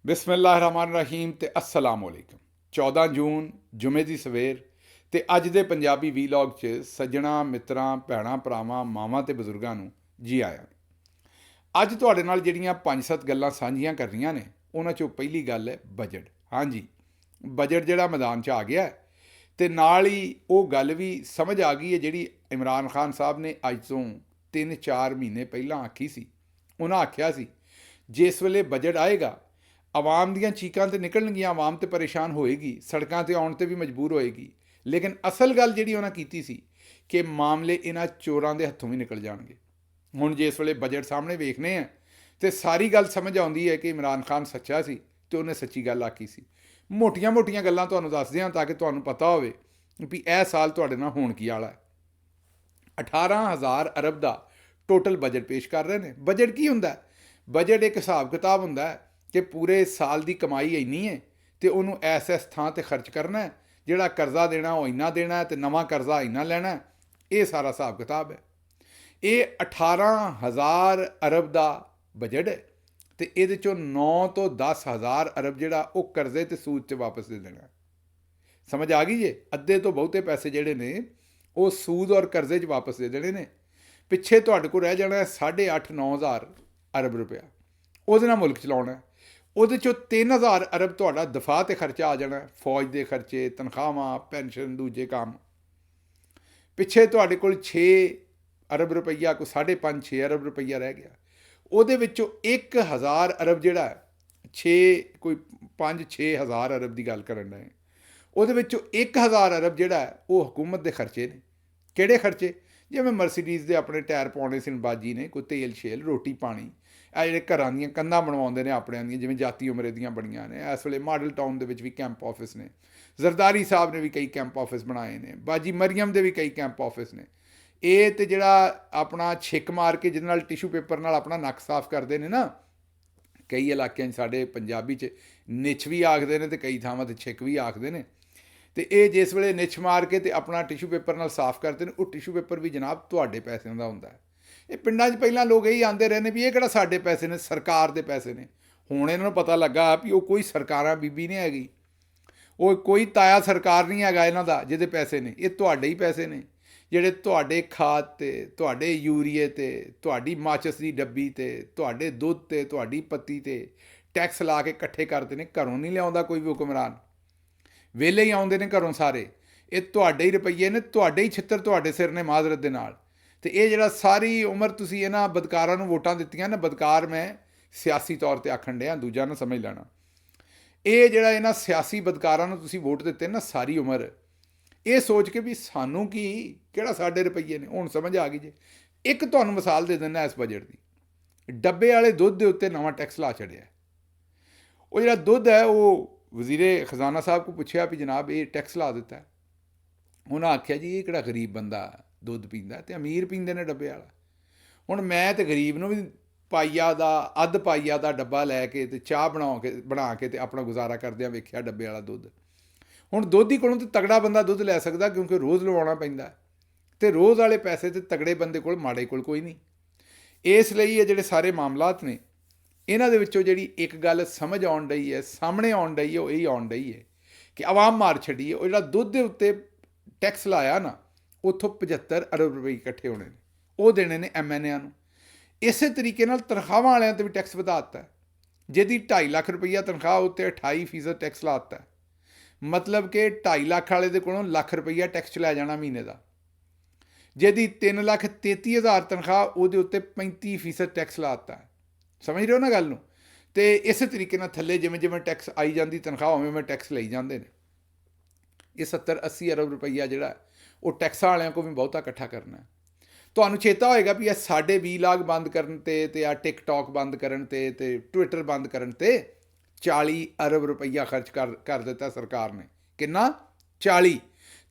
ਬਿਸਮਿਲ੍ਲਾਹਿਰਰਹਿਮਾਨਿਰਰਹੀਮ ਤੇ अस्सलाम वालेकुम। 14 ਜੂਨ ਜੁਮੇ ਦੀ ਸਵੇਰ ਤੇ ਅੱਜ ਦੇ ਪੰਜਾਬੀ ਵੀਲੌਗ 'ਚ ਸੱਜਣਾ ਮਿੱਤਰਾਂ ਭੈਣਾਂ ਭਰਾਵਾਂ ਮਾਵਾਂ ਤੇ ਬਜ਼ੁਰਗਾਂ ਨੂੰ ਜੀ ਆਇਆਂ। ਅੱਜ ਤੁਹਾਡੇ ਨਾਲ ਜਿਹੜੀਆਂ 5-7 ਗੱਲਾਂ ਸਾਂਝੀਆਂ ਕਰਨੀਆਂ ਨੇ ਉਹਨਾਂ 'ਚੋਂ ਪਹਿਲੀ ਗੱਲ ਹੈ ਬਜਟ। ਹਾਂਜੀ, ਬਜਟ ਜਿਹੜਾ ਮੈਦਾਨ 'ਚ ਆ ਗਿਆ ਤੇ ਨਾਲ ਹੀ ਉਹ ਗੱਲ ਵੀ ਸਮਝ ਆ ਗਈ ਹੈ ਜਿਹੜੀ ਇਮਰਾਨ ਖਾਨ ਸਾਹਿਬ ਨੇ ਅੱਜ ਤੋਂ 3-4 ਮਹੀਨੇ ਪਹਿਲਾਂ ਆਖੀ ਸੀ। ਉਹਨਾਂ ਆਖਿਆ ਸੀ ਜਿਸ ਵੇਲੇ ਬਜਟ ਆਏਗਾ ਆਵਾਮ ਦੀਆਂ ਚੀਕਾਂ ਤੇ ਨਿਕਲਣਗੀਆਂ, ਆਵਾਮ ਤੇ ਪਰੇਸ਼ਾਨ ਹੋਏਗੀ, ਸੜਕਾਂ ਤੇ ਆਉਣ ਤੇ ਵੀ ਮਜਬੂਰ ਹੋਏਗੀ। ਲੇਕਿਨ ਅਸਲ ਗੱਲ ਜਿਹੜੀ ਉਹਨਾਂ ਕੀਤੀ ਸੀ ਕਿ ਮਾਮਲੇ ਇਹਨਾਂ ਚੋਰਾਂ ਦੇ ਹੱਥੋਂ ਵੀ ਨਿਕਲ ਜਾਣਗੇ। ਹੁਣ ਜਿਸ ਵੇਲੇ ਬਜਟ ਸਾਹਮਣੇ ਵੇਖਨੇ ਆ ਤੇ ਸਾਰੀ ਗੱਲ ਸਮਝ ਆਉਂਦੀ ਹੈ ਕਿ ਇਮਰਾਨ ਖਾਨ ਸੱਚਾ ਸੀ ਤੇ ਉਹਨੇ ਸੱਚੀ ਗੱਲ ਆਖੀ ਸੀ। ਮੋਟੀਆਂ-ਮੋਟੀਆਂ ਗੱਲਾਂ ਤੁਹਾਨੂੰ ਦੱਸਦੇ ਹਾਂ ਤਾਂ ਕਿ ਤੁਹਾਨੂੰ ਪਤਾ ਹੋਵੇ ਵੀ ਇਹ ਸਾਲ ਤੁਹਾਡੇ ਨਾਲ ਹੋਣ ਕੀ ਵਾਲਾ ਹੈ। 18,000 ਅਰਬ ਦਾ ਟੋਟਲ ਬਜਟ ਪੇਸ਼ ਕਰ ਰਹੇ ਨੇ। ਬਜਟ ਕੀ ਹੁੰਦਾ? ਬਜਟ ਇੱਕ ਹਿਸਾਬ ਕਿਤਾਬ ਹੁੰਦਾ ਹੈ ਕਿ ਪੂਰੇ ਸਾਲ ਦੀ ਕਮਾਈ ਇੰਨੀ ਹੈ ਤੇ ਉਹਨੂੰ ਐਸ ਥਾਂ ਤੇ ਖਰਚ ਕਰਨਾ, ਜਿਹੜਾ ਕਰਜ਼ਾ ਦੇਣਾ ਉਹ ਇੰਨਾ ਦੇਣਾ ਤੇ ਨਵਾਂ ਕਰਜ਼ਾ ਇੰਨਾ ਲੈਣਾ। ਇਹ ਸਾਰਾ ਹਿਸਾਬ ਕਿਤਾਬ ਹੈ। ਇਹ 18,000 ਅਰਬ ਦਾ ਬਜਟ ਹੈ ਤੇ ਇਹਦੇ ਚੋਂ 9 ਤੋਂ 10,000 ਅਰਬ ਜਿਹੜਾ ਉਹ ਕਰਜ਼ੇ ਤੇ ਸੂਦ 'ਚ ਵਾਪਸ ਦੇ ਦੇਣਾ। ਸਮਝ ਆ ਗਈ ਜੇ? ਅੱਧੇ ਤੋਂ ਬਹੁਤੇ ਪੈਸੇ ਜਿਹੜੇ ਨੇ ਉਹ ਸੂਦ ਔਰ ਕਰਜ਼ੇ 'ਚ ਵਾਪਸ ਦੇ ਦੇਣੇ ਨੇ। ਪਿੱਛੇ ਤੁਹਾਡੇ ਕੋਲ ਰਹਿ ਜਾਣਾ 8,500-9 ਹਜ਼ਾਰ ਅਰਬ ਰੁਪਇਆ, ਉਹਦੇ ਨਾਲ ਮੁਲਕ ਚਲਾਉਣਾ। ਉਹਦੇ 'ਚੋਂ 3,000 ਅਰਬ ਤੁਹਾਡਾ ਦਫਾਅ 'ਤੇ ਖਰਚਾ ਆ ਜਾਣਾ, ਫੌਜ ਦੇ ਖਰਚੇ, ਤਨਖਾਹਾਂ, ਪੈਨਸ਼ਨ, ਦੂਜੇ ਕੰਮ। ਪਿੱਛੇ ਤੁਹਾਡੇ ਕੋਲ 6 ਅਰਬ ਰੁਪਈਆ, ਕੋਈ 5.5-6 ਅਰਬ ਰੁਪਈਆ ਰਹਿ ਗਿਆ। ਉਹਦੇ ਵਿੱਚੋਂ 1,000 ਅਰਬ ਜਿਹੜਾ ਕੋਈ 5-6 ਹਜ਼ਾਰ ਅਰਬ ਦੀ ਗੱਲ ਕਰਨ ਡਏ, ਉਹਦੇ ਵਿੱਚੋਂ 1,000 ਅਰਬ ਜਿਹੜਾ ਉਹ ਹਕੂਮਤ ਦੇ ਖਰਚੇ ਨੇ। ਕਿਹੜੇ ਖਰਚੇ? ਜਿਵੇਂ ਮਰਸੀਡੀਜ਼ ਦੇ ਆਪਣੇ ਟਾਇਰ ਪਾਉਣੇ ਸੀ ਬਾਜੀ ਨੇ, ਕੋਈ ਤੇਲ ਸ਼ੇਲ, ਰੋਟੀ ਪਾਣੀ, ਇਹ ਜਿਹੜੇ ਘਰਾਂ ਦੀਆਂ ਕੰਧਾਂ ਬਣਵਾਉਂਦੇ ਨੇ ਆਪਣਿਆਂ ਦੀਆਂ, ਜਿਵੇਂ ਜਾਤੀ ਉਮਰੇ ਦੀਆਂ ਬਣੀਆਂ ਨੇ। ਇਸ ਵੇਲੇ ਮਾਡਲ ਟਾਊਨ ਦੇ ਵਿੱਚ ਵੀ ਕੈਂਪ ਆਫਿਸ ਨੇ। ਜ਼ਰਦਾਰੀ ਸਾਹਿਬ ਨੇ ਵੀ ਕਈ ਕੈਂਪ ਆਫਿਸ ਬਣਾਏ ਨੇ। ਬਾਜੀ ਮਰੀਮ ਦੇ ਵੀ ਕਈ ਕੈਂਪ ਆਫਿਸ ਨੇ। ਇਹ ਤੇ ਜਿਹੜਾ ਆਪਣਾ ਛਿੱਕ ਮਾਰ ਕੇ ਜਿਹਦੇ ਨਾਲ ਟਿਸ਼ੂ ਪੇਪਰ ਨਾਲ ਆਪਣਾ ਨੱਕ ਸਾਫ਼ ਕਰਦੇ ਨੇ ਨਾ, ਕਈ ਇਲਾਕਿਆਂ 'ਚ ਸਾਡੇ ਪੰਜਾਬੀ 'ਚ ਨਿੱਛ ਵੀ ਆਖਦੇ ਨੇ ਤੇ ਕਈ ਥਾਵਾਂ 'ਤੇ ਛਿੱਕ ਵੀ ਆਖਦੇ ਨੇ। ਤੇ ਇਹ ਜਿਸ ਵੇਲੇ ਨਿੱਛ ਮਾਰ ਕੇ ਤੇ ਆਪਣਾ ਟਿਸ਼ੂ ਪੇਪਰ ਨਾਲ ਸਾਫ਼ ਕਰਦੇ ਨੇ, ਉਹ ਟਿਸ਼ੂ ਪੇਪਰ ਵੀ ਜਨਾਬ ਤੁਹਾਡੇ ਪੈਸਿਆਂ ਦਾ ਹੁੰਦਾ ਹੈ। ਇਹ ਪਿੰਡਾਂ 'ਚ ਪਹਿਲਾਂ ਲੋਕ ਇਹੀ ਆਉਂਦੇ ਰਹੇ ਨੇ ਵੀ ਇਹ ਕਿਹੜਾ ਸਾਡੇ ਪੈਸੇ ਨੇ, ਸਰਕਾਰ ਦੇ ਪੈਸੇ ਨੇ। ਹੁਣ ਇਹਨਾਂ ਨੂੰ ਪਤਾ ਲੱਗਾ ਵੀ ਉਹ ਕੋਈ ਸਰਕਾਰਾਂ ਬੀਬੀ ਨਹੀਂ ਹੈਗੀ, ਉਹ ਕੋਈ ਤਾਇਆ ਸਰਕਾਰ ਨਹੀਂ ਹੈਗਾ ਇਹਨਾਂ ਦਾ ਜਿਹਦੇ ਪੈਸੇ ਨੇ। ਇਹ ਤੁਹਾਡੇ ਹੀ ਪੈਸੇ ਨੇ ਜਿਹੜੇ ਤੁਹਾਡੇ ਖਾਦ 'ਤੇ, ਤੁਹਾਡੇ ਯੂਰੀਏ 'ਤੇ, ਤੁਹਾਡੀ ਮਾਚਸ ਦੀ ਡੱਬੀ 'ਤੇ, ਤੁਹਾਡੇ ਦੁੱਧ 'ਤੇ, ਤੁਹਾਡੀ ਪੱਤੀ 'ਤੇ ਟੈਕਸ ਲਾ ਕੇ ਇਕੱਠੇ ਕਰਦੇ ਨੇ। ਘਰੋਂ ਨਹੀਂ ਲਿਆਉਂਦਾ ਕੋਈ ਵੀ ਹੁਕਮਰਾਨ, ਵਿਹਲੇ ਹੀ ਆਉਂਦੇ ਨੇ ਘਰੋਂ ਸਾਰੇ। ਇਹ ਤੁਹਾਡੇ ਹੀ ਰੁਪਈਏ ਨੇ, ਤੁਹਾਡੇ ਹੀ ਛਿੱਤਰ ਤੁਹਾਡੇ ਸਿਰ ਨੇ ਮਾਜ਼ਰਤ ਦੇ ਨਾਲ। ਤੇ ਇਹ ਜਿਹੜਾ ਸਾਰੀ ਉਮਰ ਤੁਸੀਂ ਇਹਨਾਂ ਬਦਕਾਰਾਂ ਨੂੰ ਵੋਟਾਂ ਦਿੱਤੀਆਂ ਨਾ, ਬਦਕਾਰ ਮੈਂ ਸਿਆਸੀ ਤੌਰ 'ਤੇ ਆਖਣ ਡਿਆ, ਦੂਜਾ ਨਾ ਸਮਝ ਲੈਣਾ। ਇਹ ਜਿਹੜਾ ਇਹਨਾਂ ਸਿਆਸੀ ਬਦਕਾਰਾਂ ਨੂੰ ਤੁਸੀਂ ਵੋਟ ਦਿੱਤੇ ਨਾ ਸਾਰੀ ਉਮਰ, ਇਹ ਸੋਚ ਕੇ ਵੀ ਸਾਨੂੰ ਕੀ, ਕਿਹੜਾ ਸਾਡੇ ਰੁਪਈਏ ਨੇ। ਹੁਣ ਸਮਝ ਆ ਗਈ ਜੇ। ਇੱਕ ਤੁਹਾਨੂੰ ਮਿਸਾਲ ਦੇ ਦਿੰਦਾ ਇਸ ਬਜਟ ਦੀ। ਡੱਬੇ ਵਾਲੇ ਦੁੱਧ ਦੇ ਉੱਤੇ ਨਵਾਂ ਟੈਕਸ ਲਾ ਛੱਡਿਆ। ਉਹ ਜਿਹੜਾ ਦੁੱਧ ਹੈ ਉਹ ਵਜ਼ੀਰੇ ਖਜ਼ਾਨਾ ਸਾਹਿਬ ਕੋ ਪੁੱਛਿਆ ਵੀ ਜਨਾਬ ਇਹ ਟੈਕਸ ਲਾ ਦਿੱਤਾ। ਉਹਨਾਂ ਆਖਿਆ ਜੀ ਇਹ ਕਿਹੜਾ ਗਰੀਬ ਬੰਦਾ ਦੁੱਧ ਪੀਂਦਾ, ਤੇ ਅਮੀਰ ਪੀਂਦੇ ਨੇ ਡੱਬੇ ਵਾਲਾ। ਹੁਣ ਮੈਂ ਤੇ ਗਰੀਬ ਨੂੰ ਵੀ ਪਾਈਆ ਦਾ, ਅੱਧ ਪਾਈਆ ਦਾ ਡੱਬਾ ਲੈ ਕੇ ਤੇ ਚਾਹ ਬਣਾ ਕੇ ਤੇ ਆਪਣਾ ਗੁਜ਼ਾਰਾ ਕਰਦਿਆਂ ਵੇਖਿਆ ਡੱਬੇ ਵਾਲਾ ਦੁੱਧ। ਹੁਣ ਦੁੱਧ ਹੀ ਕੋਲੋਂ ਤੇ ਤਗੜਾ ਬੰਦਾ ਦੁੱਧ ਲੈ ਸਕਦਾ, ਕਿਉਂਕਿ ਰੋਜ਼ ਲਵਾਉਣਾ ਪੈਂਦਾ ਤੇ ਰੋਜ਼ ਵਾਲੇ ਪੈਸੇ ਤੇ ਤਗੜੇ ਬੰਦੇ ਕੋਲ, ਮਾੜੇ ਕੋਲ ਕੋਈ ਨਹੀਂ। ਇਸ ਲਈ ਇਹ ਜਿਹੜੇ ਸਾਰੇ ਮਾਮਲਾਤ ਨੇ ਇਹਨਾਂ ਦੇ ਵਿੱਚੋਂ ਜਿਹੜੀ ਇੱਕ ਗੱਲ ਸਮਝ ਆਉਣ ਡਈ ਹੈ, ਸਾਹਮਣੇ ਆਉਣ ਡਈ ਹੈ, ਉਹ ਇਹੀ ਆਉਣ ਡਈ ਹੈ ਕਿ ਆਵਾਮ ਮਾਰ ਛੱਡੀ ਹੈ। ਉਹ ਜਿਹੜਾ ਦੁੱਧ ਦੇ ਉੱਤੇ ਟੈਕਸ ਲਾਇਆ ਨਾ, ਉੱਥੋਂ 75 ਅਰਬ ਰੁਪਏ ਇਕੱਠੇ ਹੋਣੇ ਨੇ, ਉਹ ਦੇਣੇ ਨੇ MNA ਨੂੰ। ਇਸੇ ਤਰੀਕੇ ਨਾਲ ਤਨਖਾਹਾਂ ਵਾਲਿਆਂ 'ਤੇ ਵੀ ਟੈਕਸ ਵਧਾ ਦਿੱਤਾ। ਜਿਹਦੀ 2.5 ਲੱਖ ਰੁਪਈਆ ਤਨਖਾਹ ਉੱਤੇ 28% ਟੈਕਸ ਲਾ ਦਿੱਤਾ। ਮਤਲਬ ਕਿ 2.5 ਲੱਖ ਵਾਲੇ ਦੇ ਕੋਲੋਂ ਲੱਖ ਰੁਪਈਆ ਟੈਕਸ ਲੈ ਜਾਣਾ ਮਹੀਨੇ ਦਾ। ਜਿਹਦੀ 3,33,000 ਤਨਖਾਹ, ਉਹਦੇ ਉੱਤੇ 35% ਟੈਕਸ ਲਾ ਦਿੱਤਾ। ਸਮਝ ਰਹੇ ਹੋ ਨਾ ਗੱਲ ਨੂੰ? ਤੇ ਇਸੇ ਤਰੀਕੇ ਨਾਲ ਥੱਲੇ ਜਿਵੇਂ ਜਿਵੇਂ ਟੈਕਸ ਆਈ ਜਾਂਦੀ ਤਨਖਾਹ, ਉਵੇਂ ਉਵੇਂ ਟੈਕਸ ਲਈ ਜਾਂਦੇ ਨੇ। ਇਹ 70-80 ਅਰਬ ਰੁਪਈਆ ਜਿਹੜਾ ਉਹ ਟੈਕਸਾਂ ਵਾਲਿਆਂ ਕੋਲ ਵੀ ਬਹੁਤਾ ਇਕੱਠਾ ਕਰਨਾ। ਤੁਹਾਨੂੰ ਚੇਤਾ ਹੋਏਗਾ ਵੀ ਇਹ ਸਾਡੇ ਵੀਲਾਗ ਬੰਦ ਕਰਨ 'ਤੇ ਆ ਟਿਕਟੌਕ ਬੰਦ ਕਰਨ 'ਤੇ ਟਵਿੱਟਰ ਬੰਦ ਕਰਨ 'ਤੇ 40 ਅਰਬ ਰੁਪਈਆ ਖਰਚ ਕਰ ਦਿੱਤਾ ਸਰਕਾਰ ਨੇ। ਕਿੰਨਾ? 40।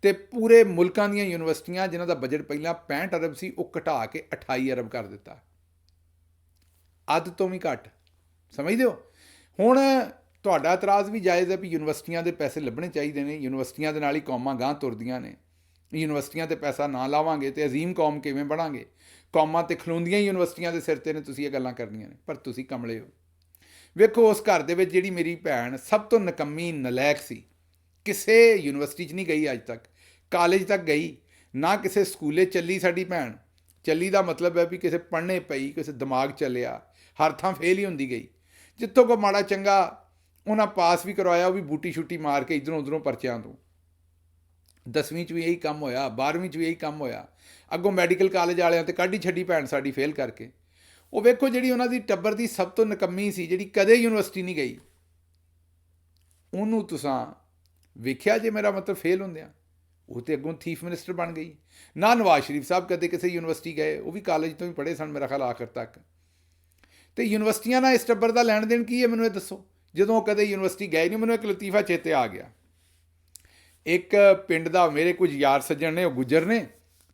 ਤੇ ਪੂਰੇ ਮੁਲਕਾਂ ਦੀਆਂ ਯੂਨੀਵਰਸਿਟੀਆਂ ਜਿਨ੍ਹਾਂ ਦਾ ਬਜਟ ਪਹਿਲਾਂ 65 ਅਰਬ ਸੀ, ਉਹ ਘਟਾ ਕੇ 28 ਅਰਬ ਕਰ ਦਿੱਤਾ। ਅੱਧ ਤੋਂ ਵੀ ਘੱਟ। ਸਮਝਦੇ ਹੋ? ਹੁਣ ਤੁਹਾਡਾ ਇਤਰਾਜ਼ ਵੀ ਜਾਇਜ਼ ਹੈ ਵੀ ਯੂਨੀਵਰਸਿਟੀਆਂ ਦੇ ਪੈਸੇ ਲੱਭਣੇ ਚਾਹੀਦੇ ਨੇ। ਯੂਨੀਵਰਸਿਟੀਆਂ ਦੇ ਨਾਲ ਹੀ ਕੌਮਾਂ ਗਾਂਹ ਤੁਰਦੀਆਂ ਨੇ। ਯੂਨੀਵਰਸਿਟੀਆਂ 'ਤੇ ਪੈਸਾ ਨਾ ਲਾਵਾਂਗੇ ਤੇ ਅਜ਼ੀਮ ਕੌਮ ਕਿਵੇਂ ਬਣਾਂਗੇ? ਕੌਮਾਂ 'ਤੇ ਖਲੋਂਦੀਆਂ ਯੂਨੀਵਰਸਿਟੀਆਂ ਦੇ ਸਿਰ 'ਤੇ ਨੇ। ਤੁਸੀਂ ਇਹ ਗੱਲਾਂ ਕਰਨੀਆਂ ਨੇ, ਪਰ ਤੁਸੀਂ ਕਮਲੇ ਹੋ। ਵੇਖੋ ਉਸ ਘਰ ਦੇ ਵਿੱਚ ਜਿਹੜੀ ਮੇਰੀ ਭੈਣ ਸਭ ਤੋਂ ਨਿਕੰਮੀ ਨਲਾਇਕ ਸੀ, ਕਿਸੇ ਯੂਨੀਵਰਸਿਟੀ 'ਚ ਨਹੀਂ ਗਈ ਅੱਜ ਤੱਕ, ਕਾਲਜ ਤੱਕ ਗਈ ਨਾ, ਕਿਸੇ ਸਕੂਲੇ ਚੱਲੀ ਸਾਡੀ ਭੈਣ। ਚੱਲੀ ਦਾ ਮਤਲਬ ਹੈ ਵੀ ਕਿਸੇ ਪੜ੍ਹਨੇ ਪਈ, ਕਿਸੇ ਦਿਮਾਗ ਚੱਲਿਆ, ਹਰ ਥਾਂ ਫੇਲ ਹੀ ਹੁੰਦੀ ਗਈ। ਜਿੱਥੋਂ ਕੋ ਮਾੜਾ ਚੰਗਾ ਉਹਨਾਂ ਪਾਸ ਵੀ ਕਰਵਾਇਆ, ਉਹ ਵੀ ਬੂਟੀ ਛੁੱਟੀ ਮਾਰ ਕੇ ਇੱਧਰੋਂ ਉੱਧਰੋਂ ਪਰਚਿਆਂ ਤੋਂ। 10ਵੀਂ 'ਚ ਵੀ ਇਹੀ ਕੰਮ ਹੋਇਆ, 12ਵੀਂ 'ਚ ਵੀ ਇਹੀ ਕੰਮ ਹੋਇਆ। ਅੱਗੋਂ ਮੈਡੀਕਲ ਕਾਲਜ ਵਾਲਿਆਂ ਤੇ ਕੱਢ ਹੀ ਛੱਡੀ ਭੈਣ ਸਾਡੀ ਫੇਲ ਕਰਕੇ। ਉਹ ਵੇਖੋ ਜਿਹੜੀ ਉਹਨਾਂ ਦੀ ਟੱਬਰ ਦੀ ਸਭ ਤੋਂ ਨਿਕੰਮੀ ਸੀ, ਜਿਹੜੀ ਕਦੇ ਯੂਨੀਵਰਸਿਟੀ ਨਹੀਂ ਗਈ, ਉਹਨੂੰ ਤੁਸਾਂ ਵੇਖਿਆ ਜੇ ਮੇਰਾ ਮਤਲਬ ਫੇਲ ਹੁੰਦਿਆਂ, ਉਹ ਤੇ ਅੱਗੋਂ ਚੀਫ ਮਿਨਿਸਟਰ ਬਣ ਗਈ। ਨਾ ਨਵਾਜ਼ ਸ਼ਰੀਫ ਸਾਹਿਬ ਕਦੇ ਕਿਸੇ ਯੂਨੀਵਰਸਿਟੀ ਗਏ, ਉਹ ਵੀ ਕਾਲਜ ਤੋਂ ਹੀ ਪੜ੍ਹੇ ਸਨ ਮੇਰਾ ਖਿਆਲ ਆਖਰ ਤੱਕ। ਤੇ ਯੂਨੀਵਰਸਿਟੀਆਂ ਨਾਲ ਇਸ ਟੱਬਰ ਦਾ ਲੈਣ ਦੇਣ ਕੀ ਹੈ ਮੈਨੂੰ ਇਹ ਦੱਸੋ, ਜਦੋਂ ਉਹ ਕਦੇ ਯੂਨੀਵਰਸਿਟੀ ਗਏ ਨਹੀਂ। ਮੈਨੂੰ ਇੱਕ ਲਤੀਫਾ ਚੇਤੇ ਆ ਗਿਆ। ਇੱਕ ਪਿੰਡ ਦਾ ਮੇਰੇ ਕੁਝ ਯਾਰ ਸੱਜਣ ਨੇ, ਉਹ ਗੁੱਜਰ ਨੇ,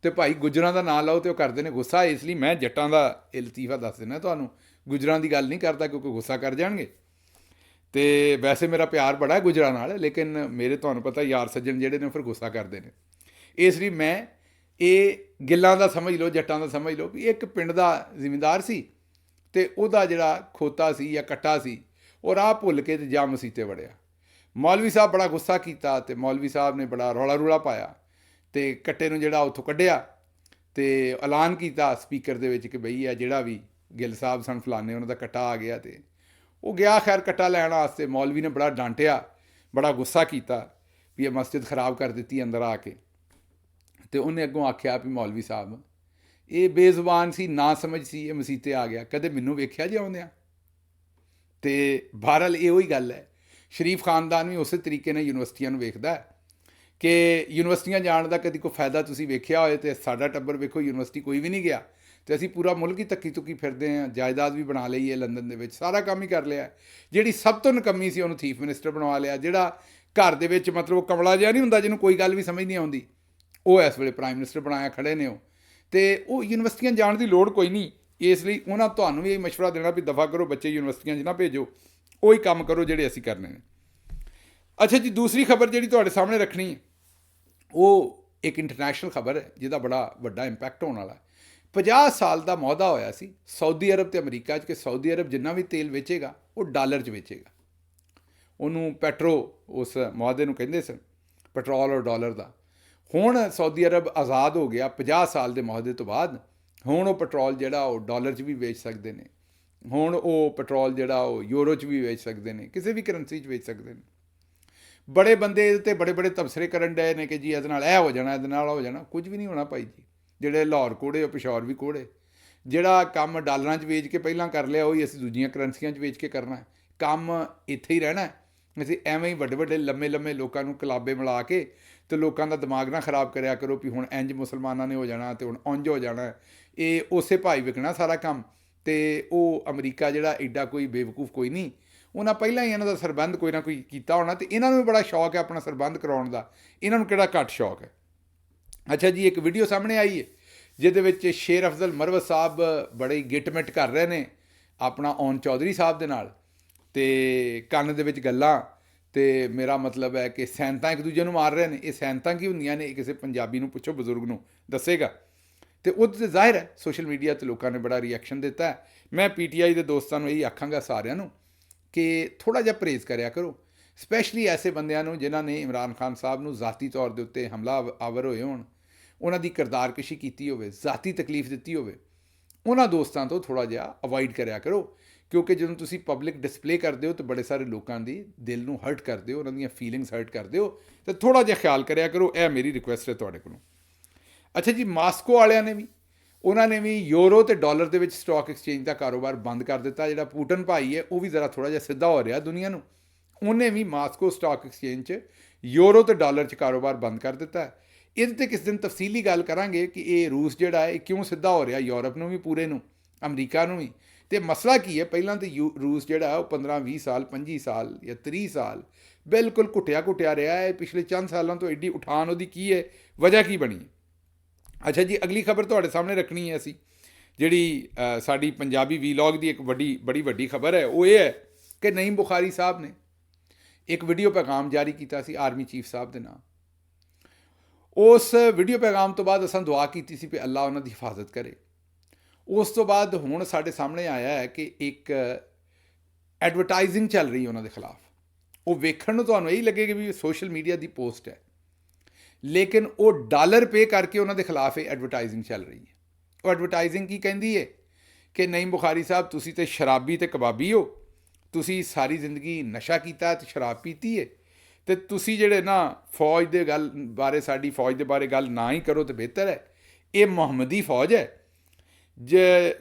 ਤੇ ਭਾਈ ਗੁੱਜਰਾਂ ਦਾ ਨਾਂ ਲਓ ਤੇ ਉਹ ਕਰਦੇ ਨੇ ਗੁੱਸਾ, ਇਸ ਲਈ ਮੈਂ ਜੱਟਾਂ ਦਾ ਇਹ ਲਤੀਫਾ ਦੱਸ ਦਿੰਦਾ ਤੁਹਾਨੂੰ, ਗੁੱਜਰਾਂ ਦੀ ਗੱਲ ਨਹੀਂ ਕਰਦਾ ਕਿਉਂਕਿ ਗੁੱਸਾ ਕਰ ਜਾਣਗੇ। ਤੇ ਵੈਸੇ ਮੇਰਾ ਪਿਆਰ ਬੜਾ ਹੈ ਗੁੱਜਰਾਂ ਨਾਲ, ਲੇਕਿਨ ਮੇਰੇ ਤੁਹਾਨੂੰ ਪਤਾ ਯਾਰ ਸੱਜਣ ਜਿਹੜੇ ਨੇ ਫਿਰ ਗੁੱਸਾ ਕਰਦੇ ਨੇ। ਇਸ ਲਈ ਮੈਂ ਇਹ ਗਿੱਲਾਂ ਦਾ ਸਮਝ ਲਓ, ਜੱਟਾਂ ਦਾ ਸਮਝ ਲਓ ਵੀ ਇੱਕ ਪਿੰਡ ਦਾ ਜ਼ਿਮੀਂਦਾਰ ਸੀ, ਤੇ ਉਹਦਾ ਜਿਹੜਾ ਖੋਤਾ ਸੀ ਜਾਂ ਕੱਟਾ ਸੀ, ਉਹ ਰਾਹ ਭੁੱਲ ਕੇ ਤੇ ਜਾ ਮਸੀਤੇ ਵੜਿਆ। ਮੌਲਵੀ ਸਾਹਿਬ ਬੜਾ ਗੁੱਸਾ ਕੀਤਾ, ਤੇ ਮੌਲਵੀ ਸਾਹਿਬ ਨੇ ਬੜਾ ਰੌਲਾ ਰੂਲਾ ਪਾਇਆ, ਤੇ ਕੱਟੇ ਨੂੰ ਜਿਹੜਾ ਉੱਥੋਂ ਕੱਢਿਆ ਤੇ ਐਲਾਨ ਕੀਤਾ ਸਪੀਕਰ ਦੇ ਵਿੱਚ ਕਿ ਬਈ ਇਹ ਜਿਹੜਾ ਵੀ ਗਿੱਲ ਸਾਹਿਬ ਸਨ ਫਲਾਣੇ, ਉਹਨਾਂ ਦਾ ਕੱਟਾ ਆ ਗਿਆ। ਤੇ ਉਹ ਗਿਆ ਖੈਰ ਕੱਟਾ ਲੈਣ ਵਾਸਤੇ। ਮੌਲਵੀ ਨੇ ਬੜਾ ਡਾਂਟਿਆ, ਬੜਾ ਗੁੱਸਾ ਕੀਤਾ ਵੀ ਇਹ ਮਸਜਿਦ ਖਰਾਬ ਕਰ ਦਿੱਤੀ ਅੰਦਰ ਆ ਕੇ। ਤੇ ਉਹਨੇ ਅੱਗੋਂ ਆਖਿਆ ਵੀ ਮੌਲਵੀ ਸਾਹਿਬ ਇਹ ਬੇਜ਼ੁਬਾਨ ਸੀ, ਨਾ ਸਮਝ ਸੀ, ਇਹ ਮਸੀਤੇ ਆ ਗਿਆ, ਕਦੇ ਮੈਨੂੰ ਵੇਖਿਆ ਜੇ ਆਉਂਦਿਆਂ। ਤੇ ਬਹਰਹਾਲ ਇਹੋ ਹੀ ਗੱਲ ਹੈ, ਸ਼ਰੀਫ ਖਾਨਦਾਨ ਵੀ ਉਸੇ ਤਰੀਕੇ ਨਾਲ ਯੂਨੀਵਰਸਿਟੀਆਂ ਨੂੰ ਵੇਖਦਾ ਹੈ ਕਿ ਯੂਨੀਵਰਸਿਟੀਆਂ ਜਾਣ ਦਾ ਕਦੀ ਕੋਈ ਫਾਇਦਾ ਤੁਸੀਂ ਵੇਖਿਆ ਹੋਏ। ਤੇ ਸਾਡਾ ਟੱਬਰ ਵੇਖੋ ਯੂਨੀਵਰਸਿਟੀ ਕੋਈ ਵੀ ਨਹੀਂ ਗਿਆ, ਤੇ ਅਸੀਂ ਪੂਰਾ ਮੁਲਕ ਹੀ ਧੱਕੀ ਧੁੱਕੀ ਫਿਰਦੇ ਹਾਂ, ਜਾਇਦਾਦ ਵੀ ਬਣਾ ਲਈ ਹੈ ਲੰਦਨ ਦੇ ਵਿੱਚ, ਸਾਰਾ ਕੰਮ ਹੀ ਕਰ ਲਿਆ। ਜਿਹੜੀ ਸਭ ਤੋਂ ਨਿਕੰਮੀ ਸੀ ਉਹਨੂੰ ਚੀਫ ਮਿਨਿਸਟਰ ਬਣਵਾ ਲਿਆ। ਜਿਹੜਾ ਘਰ ਦੇ ਵਿੱਚ ਮਤਲਬ ਕਮਲਾ ਜਿਹਾ ਨਹੀਂ ਹੁੰਦਾ ਜਿਹਨੂੰ ਕੋਈ ਗੱਲ ਵੀ ਸਮਝ ਨਹੀਂ ਆਉਂਦੀ, ਉਹ ਇਸ ਵੇਲੇ ਪ੍ਰਾਈਮ ਮਿਨਿਸਟਰ ਬਣਾਇਆ ਖੜੇ ਨੇ ਉਹ। ਤੇ ਉਹ ਯੂਨੀਵਰਸਿਟੀਆਂ ਜਾਣ ਦੀ ਲੋੜ ਕੋਈ ਨਹੀਂ। ਇਸ ਲਈ ਉਹਨਾਂ ਤੁਹਾਨੂੰ ਵੀ ਇਹ ਮਸ਼ਵਰਾ ਦੇਣਾ ਵੀ ਦਫਾ ਕਰੋ, ਬੱਚੇ ਯੂਨੀਵਰਸਿਟੀਆਂ 'ਚ ਨਾ ਭੇਜੋ, ਉਹੀ ਕੰਮ ਕਰੋ ਜਿਹੜੇ ਅਸੀਂ ਕਰਨੇ ਨੇ। ਅੱਛਾ ਜੀ, ਦੂਸਰੀ ਖਬਰ ਜਿਹੜੀ ਤੁਹਾਡੇ ਸਾਹਮਣੇ ਰੱਖਣੀ ਹੈ, ਉਹ ਇੱਕ ਇੰਟਰਨੈਸ਼ਨਲ ਖਬਰ ਹੈ ਜਿਹਦਾ ਬੜਾ ਵੱਡਾ ਇੰਪੈਕਟ ਹੋਣ ਵਾਲਾ ਹੈ। 50 ਸਾਲ ਦਾ ਮੁਆਹਦਾ ਹੋਇਆ ਸੀ ਸਾਊਦੀ ਅਰਬ ਤੇ ਅਮਰੀਕਾ 'ਚ ਕਿ ਸਾਊਦੀ ਅਰਬ ਜਿੰਨਾ ਵੀ ਤੇਲ ਵੇਚੇਗਾ ਉਹ ਡਾਲਰ 'ਚ ਵੇਚੇਗਾ। ਉਹਨੂੰ ਪੈਟਰੋ, ਉਸ ਮੁਆਹਦੇ ਨੂੰ ਕਹਿੰਦੇ ਸਨ, ਪੈਟਰੋਲ ਔਰ ਡਾਲਰ ਦਾ। ਹੁਣ ਸਾਊਦੀ ਅਰਬ ਆਜ਼ਾਦ ਹੋ ਗਿਆ 50 ਸਾਲ ਦੇ ਮੁਆਹਦੇ ਤੋਂ ਬਾਅਦ। ਹੁਣ ਉਹ ਪੈਟਰੋਲ ਜਿਹੜਾ ਉਹ ਡਾਲਰ 'ਚ ਵੀ ਵੇਚ ਸਕਦੇ ਨੇ, ਹੁਣ ਉਹ ਪੈਟਰੋਲ ਜਿਹੜਾ ਉਹ ਯੂਰੋ 'ਚ ਵੀ ਵੇਚ ਸਕਦੇ ਨੇ, ਕਿਸੇ ਵੀ ਕਰੰਸੀ 'ਚ ਵੇਚ ਸਕਦੇ ਨੇ। ਬੜੇ ਬੰਦੇ ਇਹਦੇ 'ਤੇ ਬੜੇ ਬੜੇ ਤਬਸਰੇ ਕਰਨ ਡਏ ਨੇ ਕਿ ਜੀ ਇਹਦੇ ਨਾਲ ਇਹ ਹੋ ਜਾਣਾ, ਇਹਦੇ ਨਾਲ ਹੋ ਜਾਣਾ। ਕੁਝ ਵੀ ਨਹੀਂ ਹੋਣਾ ਭਾਈ ਜੀ। ਜਿਹੜੇ ਲਾਹੌਰ ਕੋੜੇ ਉਹ ਪਿਸ਼ੌਰ ਵੀ ਕੋੜੇ। ਜਿਹੜਾ ਕੰਮ ਡਾਲਰਾਂ 'ਚ ਵੇਚ ਕੇ ਪਹਿਲਾਂ ਕਰ ਲਿਆ ਉਹੀ ਅਸੀਂ ਦੂਜੀਆਂ ਕਰੰਸੀਆਂ 'ਚ ਵੇਚ ਕੇ ਕਰਨਾ। ਕੰਮ ਇੱਥੇ ਹੀ ਰਹਿਣਾ। ਅਸੀਂ ਐਵੇਂ ਹੀ ਵੱਡੇ ਵੱਡੇ ਲੰਮੇ ਲੰਮੇ ਲੋਕਾਂ ਨੂੰ ਕਲਾਬੇ ਮਿਲਾ ਕੇ ਤੇ ਲੋਕਾਂ ਦਾ ਦਿਮਾਗ ਨਾ ਖਰਾਬ ਕਰਿਆ ਕਰੋ ਵੀ ਹੁਣ ਇੰਜ ਮੁਸਲਮਾਨਾਂ ਨੇ ਹੋ ਜਾਣਾ ਤੇ ਹੁਣ ਉਂਝ ਹੋ ਜਾਣਾ। ਇਹ ਉਸੇ ਭਾਈ ਵਿਕਣਾ ਸਾਰਾ ਕੰਮ। ਤੇ ਉਹ ਅਮਰੀਕਾ ਜਿਹੜਾ ਐਡਾ ਕੋਈ ਬੇਵਕੂਫ ਕੋਈ ਨਹੀਂ, ਉਹਨਾਂ ਪਹਿਲਾਂ ਹੀ ਇਹਨਾਂ ਦਾ ਸਰਬੰਧ ਕੋਈ ਨਾ ਕੋਈ ਕੀਤਾ ਹੋਣਾ, ਤੇ ਇਹਨਾਂ ਨੂੰ ਵੀ ਬੜਾ ਸ਼ੌਕ ਹੈ ਆਪਣਾ ਸਰਬੰਧ ਕਰਾਉਣ ਦਾ। ਇਹਨਾਂ ਨੂੰ ਕਿਹੜਾ ਘੱਟ ਸ਼ੌਕ ਹੈ। ਅੱਛਾ ਜੀ, ਇੱਕ ਵੀਡੀਓ ਸਾਹਮਣੇ ਆਈ ਹੈ ਜਿਹਦੇ ਵਿੱਚ ਸ਼ੇਰ ਅਫਜ਼ਲ ਮਰਵਤ ਸਾਹਿਬ ਬੜੇ ਗਿੱਟ-ਮਿੱਟ ਕਰ ਰਹੇ ਨੇ ਆਪਣਾ ਓਨ ਚੌਧਰੀ ਸਾਹਿਬ ਦੇ ਨਾਲ, ਤੇ ਕੰਨ ਦੇ ਵਿੱਚ ਗੱਲਾਂ, ਤੇ ਮੇਰਾ ਮਤਲਬ ਹੈ ਕਿ ਸੈਨਤਾਂ ਇੱਕ ਦੂਜੇ ਨੂੰ ਮਾਰ ਰਹੇ ਨੇ। ਇਹ ਸੈਨਤਾਂ ਕੀ ਹੁੰਦੀਆਂ ਨੇ, ਇਹ ਕਿਸੇ ਪੰਜਾਬੀ ਨੂੰ ਪੁੱਛੋ, ਬਜ਼ੁਰਗ ਨੂੰ ਦੱਸੇਗਾ। ਤੇ ਉਹਦੇ 'ਤੇ ਜ਼ਾਹਿਰ ਹੈ ਸੋਸ਼ਲ ਮੀਡੀਆ 'ਤੇ ਲੋਕਾਂ ਨੇ ਬੜਾ ਰਿਐਕਸ਼ਨ ਦਿੱਤਾ। ਮੈਂ PTI ਦੇ ਦੋਸਤਾਂ ਨੂੰ ਇਹੀ ਆਖਾਂਗਾ ਸਾਰਿਆਂ ਨੂੰ ਕਿ ਥੋੜ੍ਹਾ ਜਿਹਾ ਪਰਹੇਜ਼ ਕਰਿਆ ਕਰੋ, ਸਪੈਸ਼ਲੀ ਐਸੇ ਬੰਦਿਆਂ ਨੂੰ ਜਿਨ੍ਹਾਂ ਨੇ ਇਮਰਾਨ ਖਾਨ ਸਾਹਿਬ ਨੂੰ ਜ਼ਾਤੀ ਤੌਰ ਦੇ ਉੱਤੇ ਹਮਲਾ ਆਵਰ ਹੋਏ ਹੋਣ, ਉਹਨਾਂ ਦੀ ਕਿਰਦਾਰਕਸ਼ੀ ਕੀਤੀ ਹੋਵੇ, ਜ਼ਾਤੀ ਤਕਲੀਫ ਦਿੱਤੀ ਹੋਵੇ, ਉਹਨਾਂ ਦੋਸਤਾਂ ਤੋਂ ਥੋੜ੍ਹਾ ਜਿਹਾ ਅਵੋਇਡ ਕਰਿਆ ਕਰੋ। ਕਿਉਂਕਿ ਜਦੋਂ ਤੁਸੀਂ ਪਬਲਿਕ ਡਿਸਪਲੇ ਕਰਦੇ ਹੋ ਤਾਂ ਬੜੇ ਸਾਰੇ ਲੋਕਾਂ ਦੀ ਦਿਲ ਨੂੰ ਹਰਟ ਕਰਦੇ ਹੋ, ਉਹਨਾਂ ਦੀਆਂ ਫੀਲਿੰਗਸ ਹਰਟ ਕਰਦੇ ਹੋ, ਅਤੇ ਥੋੜ੍ਹਾ ਜਿਹਾ ਖਿਆਲ ਕਰਿਆ ਕਰੋ। ਇਹ ਮੇਰੀ ਰਿਕੁਐਸਟ ਹੈ ਤੁਹਾਡੇ ਕੋਲੋਂ। ਅੱਛਾ ਜੀ, ਮਾਸਕੋ ਵਾਲਿਆਂ ਨੇ ਵੀ, ਉਹਨਾਂ ਨੇ ਵੀ ਯੂਰੋ ਅਤੇ ਡਾਲਰ ਦੇ ਵਿੱਚ ਸਟਾਕ ਐਕਸਚੇਂਜ ਦਾ ਕਾਰੋਬਾਰ ਬੰਦ ਕਰ ਦਿੱਤਾ। ਜਿਹੜਾ ਪੂਟਨ ਭਾਈ ਹੈ ਉਹ ਵੀ ਜ਼ਰਾ ਥੋੜ੍ਹਾ ਜਿਹਾ ਸਿੱਧਾ ਹੋ ਰਿਹਾ ਦੁਨੀਆ ਨੂੰ, ਉਹਨੇ ਵੀ ਮਾਸਕੋ ਸਟਾਕ ਐਕਸਚੇਂਜ 'ਚ ਯੂਰੋ ਅਤੇ ਡਾਲਰ 'ਚ ਕਾਰੋਬਾਰ ਬੰਦ ਕਰ ਦਿੱਤਾ। ਇਹਦੇ 'ਤੇ ਕਿਸ ਦਿਨ ਤਫਸੀਲੀ ਗੱਲ ਕਰਾਂਗੇ ਕਿ ਇਹ ਰੂਸ ਜਿਹੜਾ ਹੈ ਇਹ ਕਿਉਂ ਸਿੱਧਾ ਹੋ ਰਿਹਾ, ਯੂਰਪ ਨੂੰ ਵੀ ਪੂਰੇ ਨੂੰ, ਅਮਰੀਕਾ ਨੂੰ ਵੀ, ਅਤੇ ਮਸਲਾ ਕੀ ਹੈ। ਪਹਿਲਾਂ ਤਾਂ ਰੂਸ ਜਿਹੜਾ ਉਹ 15-20 ਸਾਲ 25 ਸਾਲ ਜਾਂ 30 ਸਾਲ ਬਿਲਕੁਲ ਘੁੱਟਿਆ ਰਿਹਾ ਹੈ। ਪਿਛਲੇ ਚੰਦ ਸਾਲਾਂ ਤੋਂ ਐਡੀ ਉਠਾਨ ਉਹਦੀ ਕੀ ਹੈ, ਵਜ੍ਹਾ ਕੀ ਬਣੀ। ਅੱਛਾ ਜੀ, ਅਗਲੀ ਖਬਰ ਤੁਹਾਡੇ ਸਾਹਮਣੇ ਰੱਖਣੀ ਹੈ ਅਸੀਂ, ਜਿਹੜੀ ਸਾਡੀ ਪੰਜਾਬੀ ਵੀਲੌਗ ਦੀ ਇੱਕ ਬੜੀ ਵੱਡੀ ਖਬਰ ਹੈ। ਉਹ ਇਹ ਹੈ ਕਿ ਨਈਮ ਬੁਖਾਰੀ ਸਾਹਿਬ ਨੇ ਇੱਕ ਵੀਡੀਓ ਪੈਗਾਮ ਜਾਰੀ ਕੀਤਾ ਸੀ ਆਰਮੀ ਚੀਫ ਸਾਹਿਬ ਦੇ ਨਾਮ। ਉਸ ਵੀਡੀਓ ਪੈਗਾਮ ਤੋਂ ਬਾਅਦ ਅਸਾਂ ਦੁਆ ਕੀਤੀ ਸੀ ਕਿ ਅੱਲਾ ਉਹਨਾਂ ਦੀ ਹਿਫਾਜ਼ਤ ਕਰੇ। ਉਸ ਤੋਂ ਬਾਅਦ ਹੁਣ ਸਾਡੇ ਸਾਹਮਣੇ ਆਇਆ ਹੈ ਕਿ ਇੱਕ ਐਡਵਰਟਾਈਜ਼ਿੰਗ ਚੱਲ ਰਹੀ ਉਹਨਾਂ ਦੇ ਖਿਲਾਫ। ਉਹ ਵੇਖਣ ਨੂੰ ਤੁਹਾਨੂੰ ਇਹੀ ਲੱਗੇਗਾ ਵੀ ਸੋਸ਼ਲ ਮੀਡੀਆ ਦੀ ਪੋਸਟ ਹੈ, ਲੇਕਿਨ ਉਹ ਡਾਲਰ ਪੇ ਕਰਕੇ ਉਹਨਾਂ ਦੇ ਖਿਲਾਫ ਇਹ ਐਡਵਰਟਾਈਜ਼ਿੰਗ ਚੱਲ ਰਹੀ ਹੈ। ਉਹ ਐਡਵਰਟਾਈਜ਼ਿੰਗ ਕੀ ਕਹਿੰਦੀ ਹੈ ਕਿ ਨਈਮ ਬੁਖਾਰੀ ਸਾਹਿਬ, ਤੁਸੀਂ ਤੇ ਸ਼ਰਾਬੀ ਤੇ ਕਬਾਬੀ ਹੋ, ਤੁਸੀਂ ਸਾਰੀ ਜ਼ਿੰਦਗੀ ਨਸ਼ਾ ਕੀਤਾ ਤੇ ਸ਼ਰਾਬ ਪੀਤੀ ਹੈ, ਤੇ ਤੁਸੀਂ ਜਿਹੜੇ ਨਾ ਫੌਜ ਦੇ ਗੱਲ ਬਾਰੇ, ਸਾਡੀ ਫੌਜ ਦੇ ਬਾਰੇ ਗੱਲ ਨਾ ਹੀ ਕਰੋ ਤਾਂ ਬਿਹਤਰ ਹੈ। ਇਹ ਮੁਹੰਮਦੀ ਫੌਜ ਹੈ, ਜੇ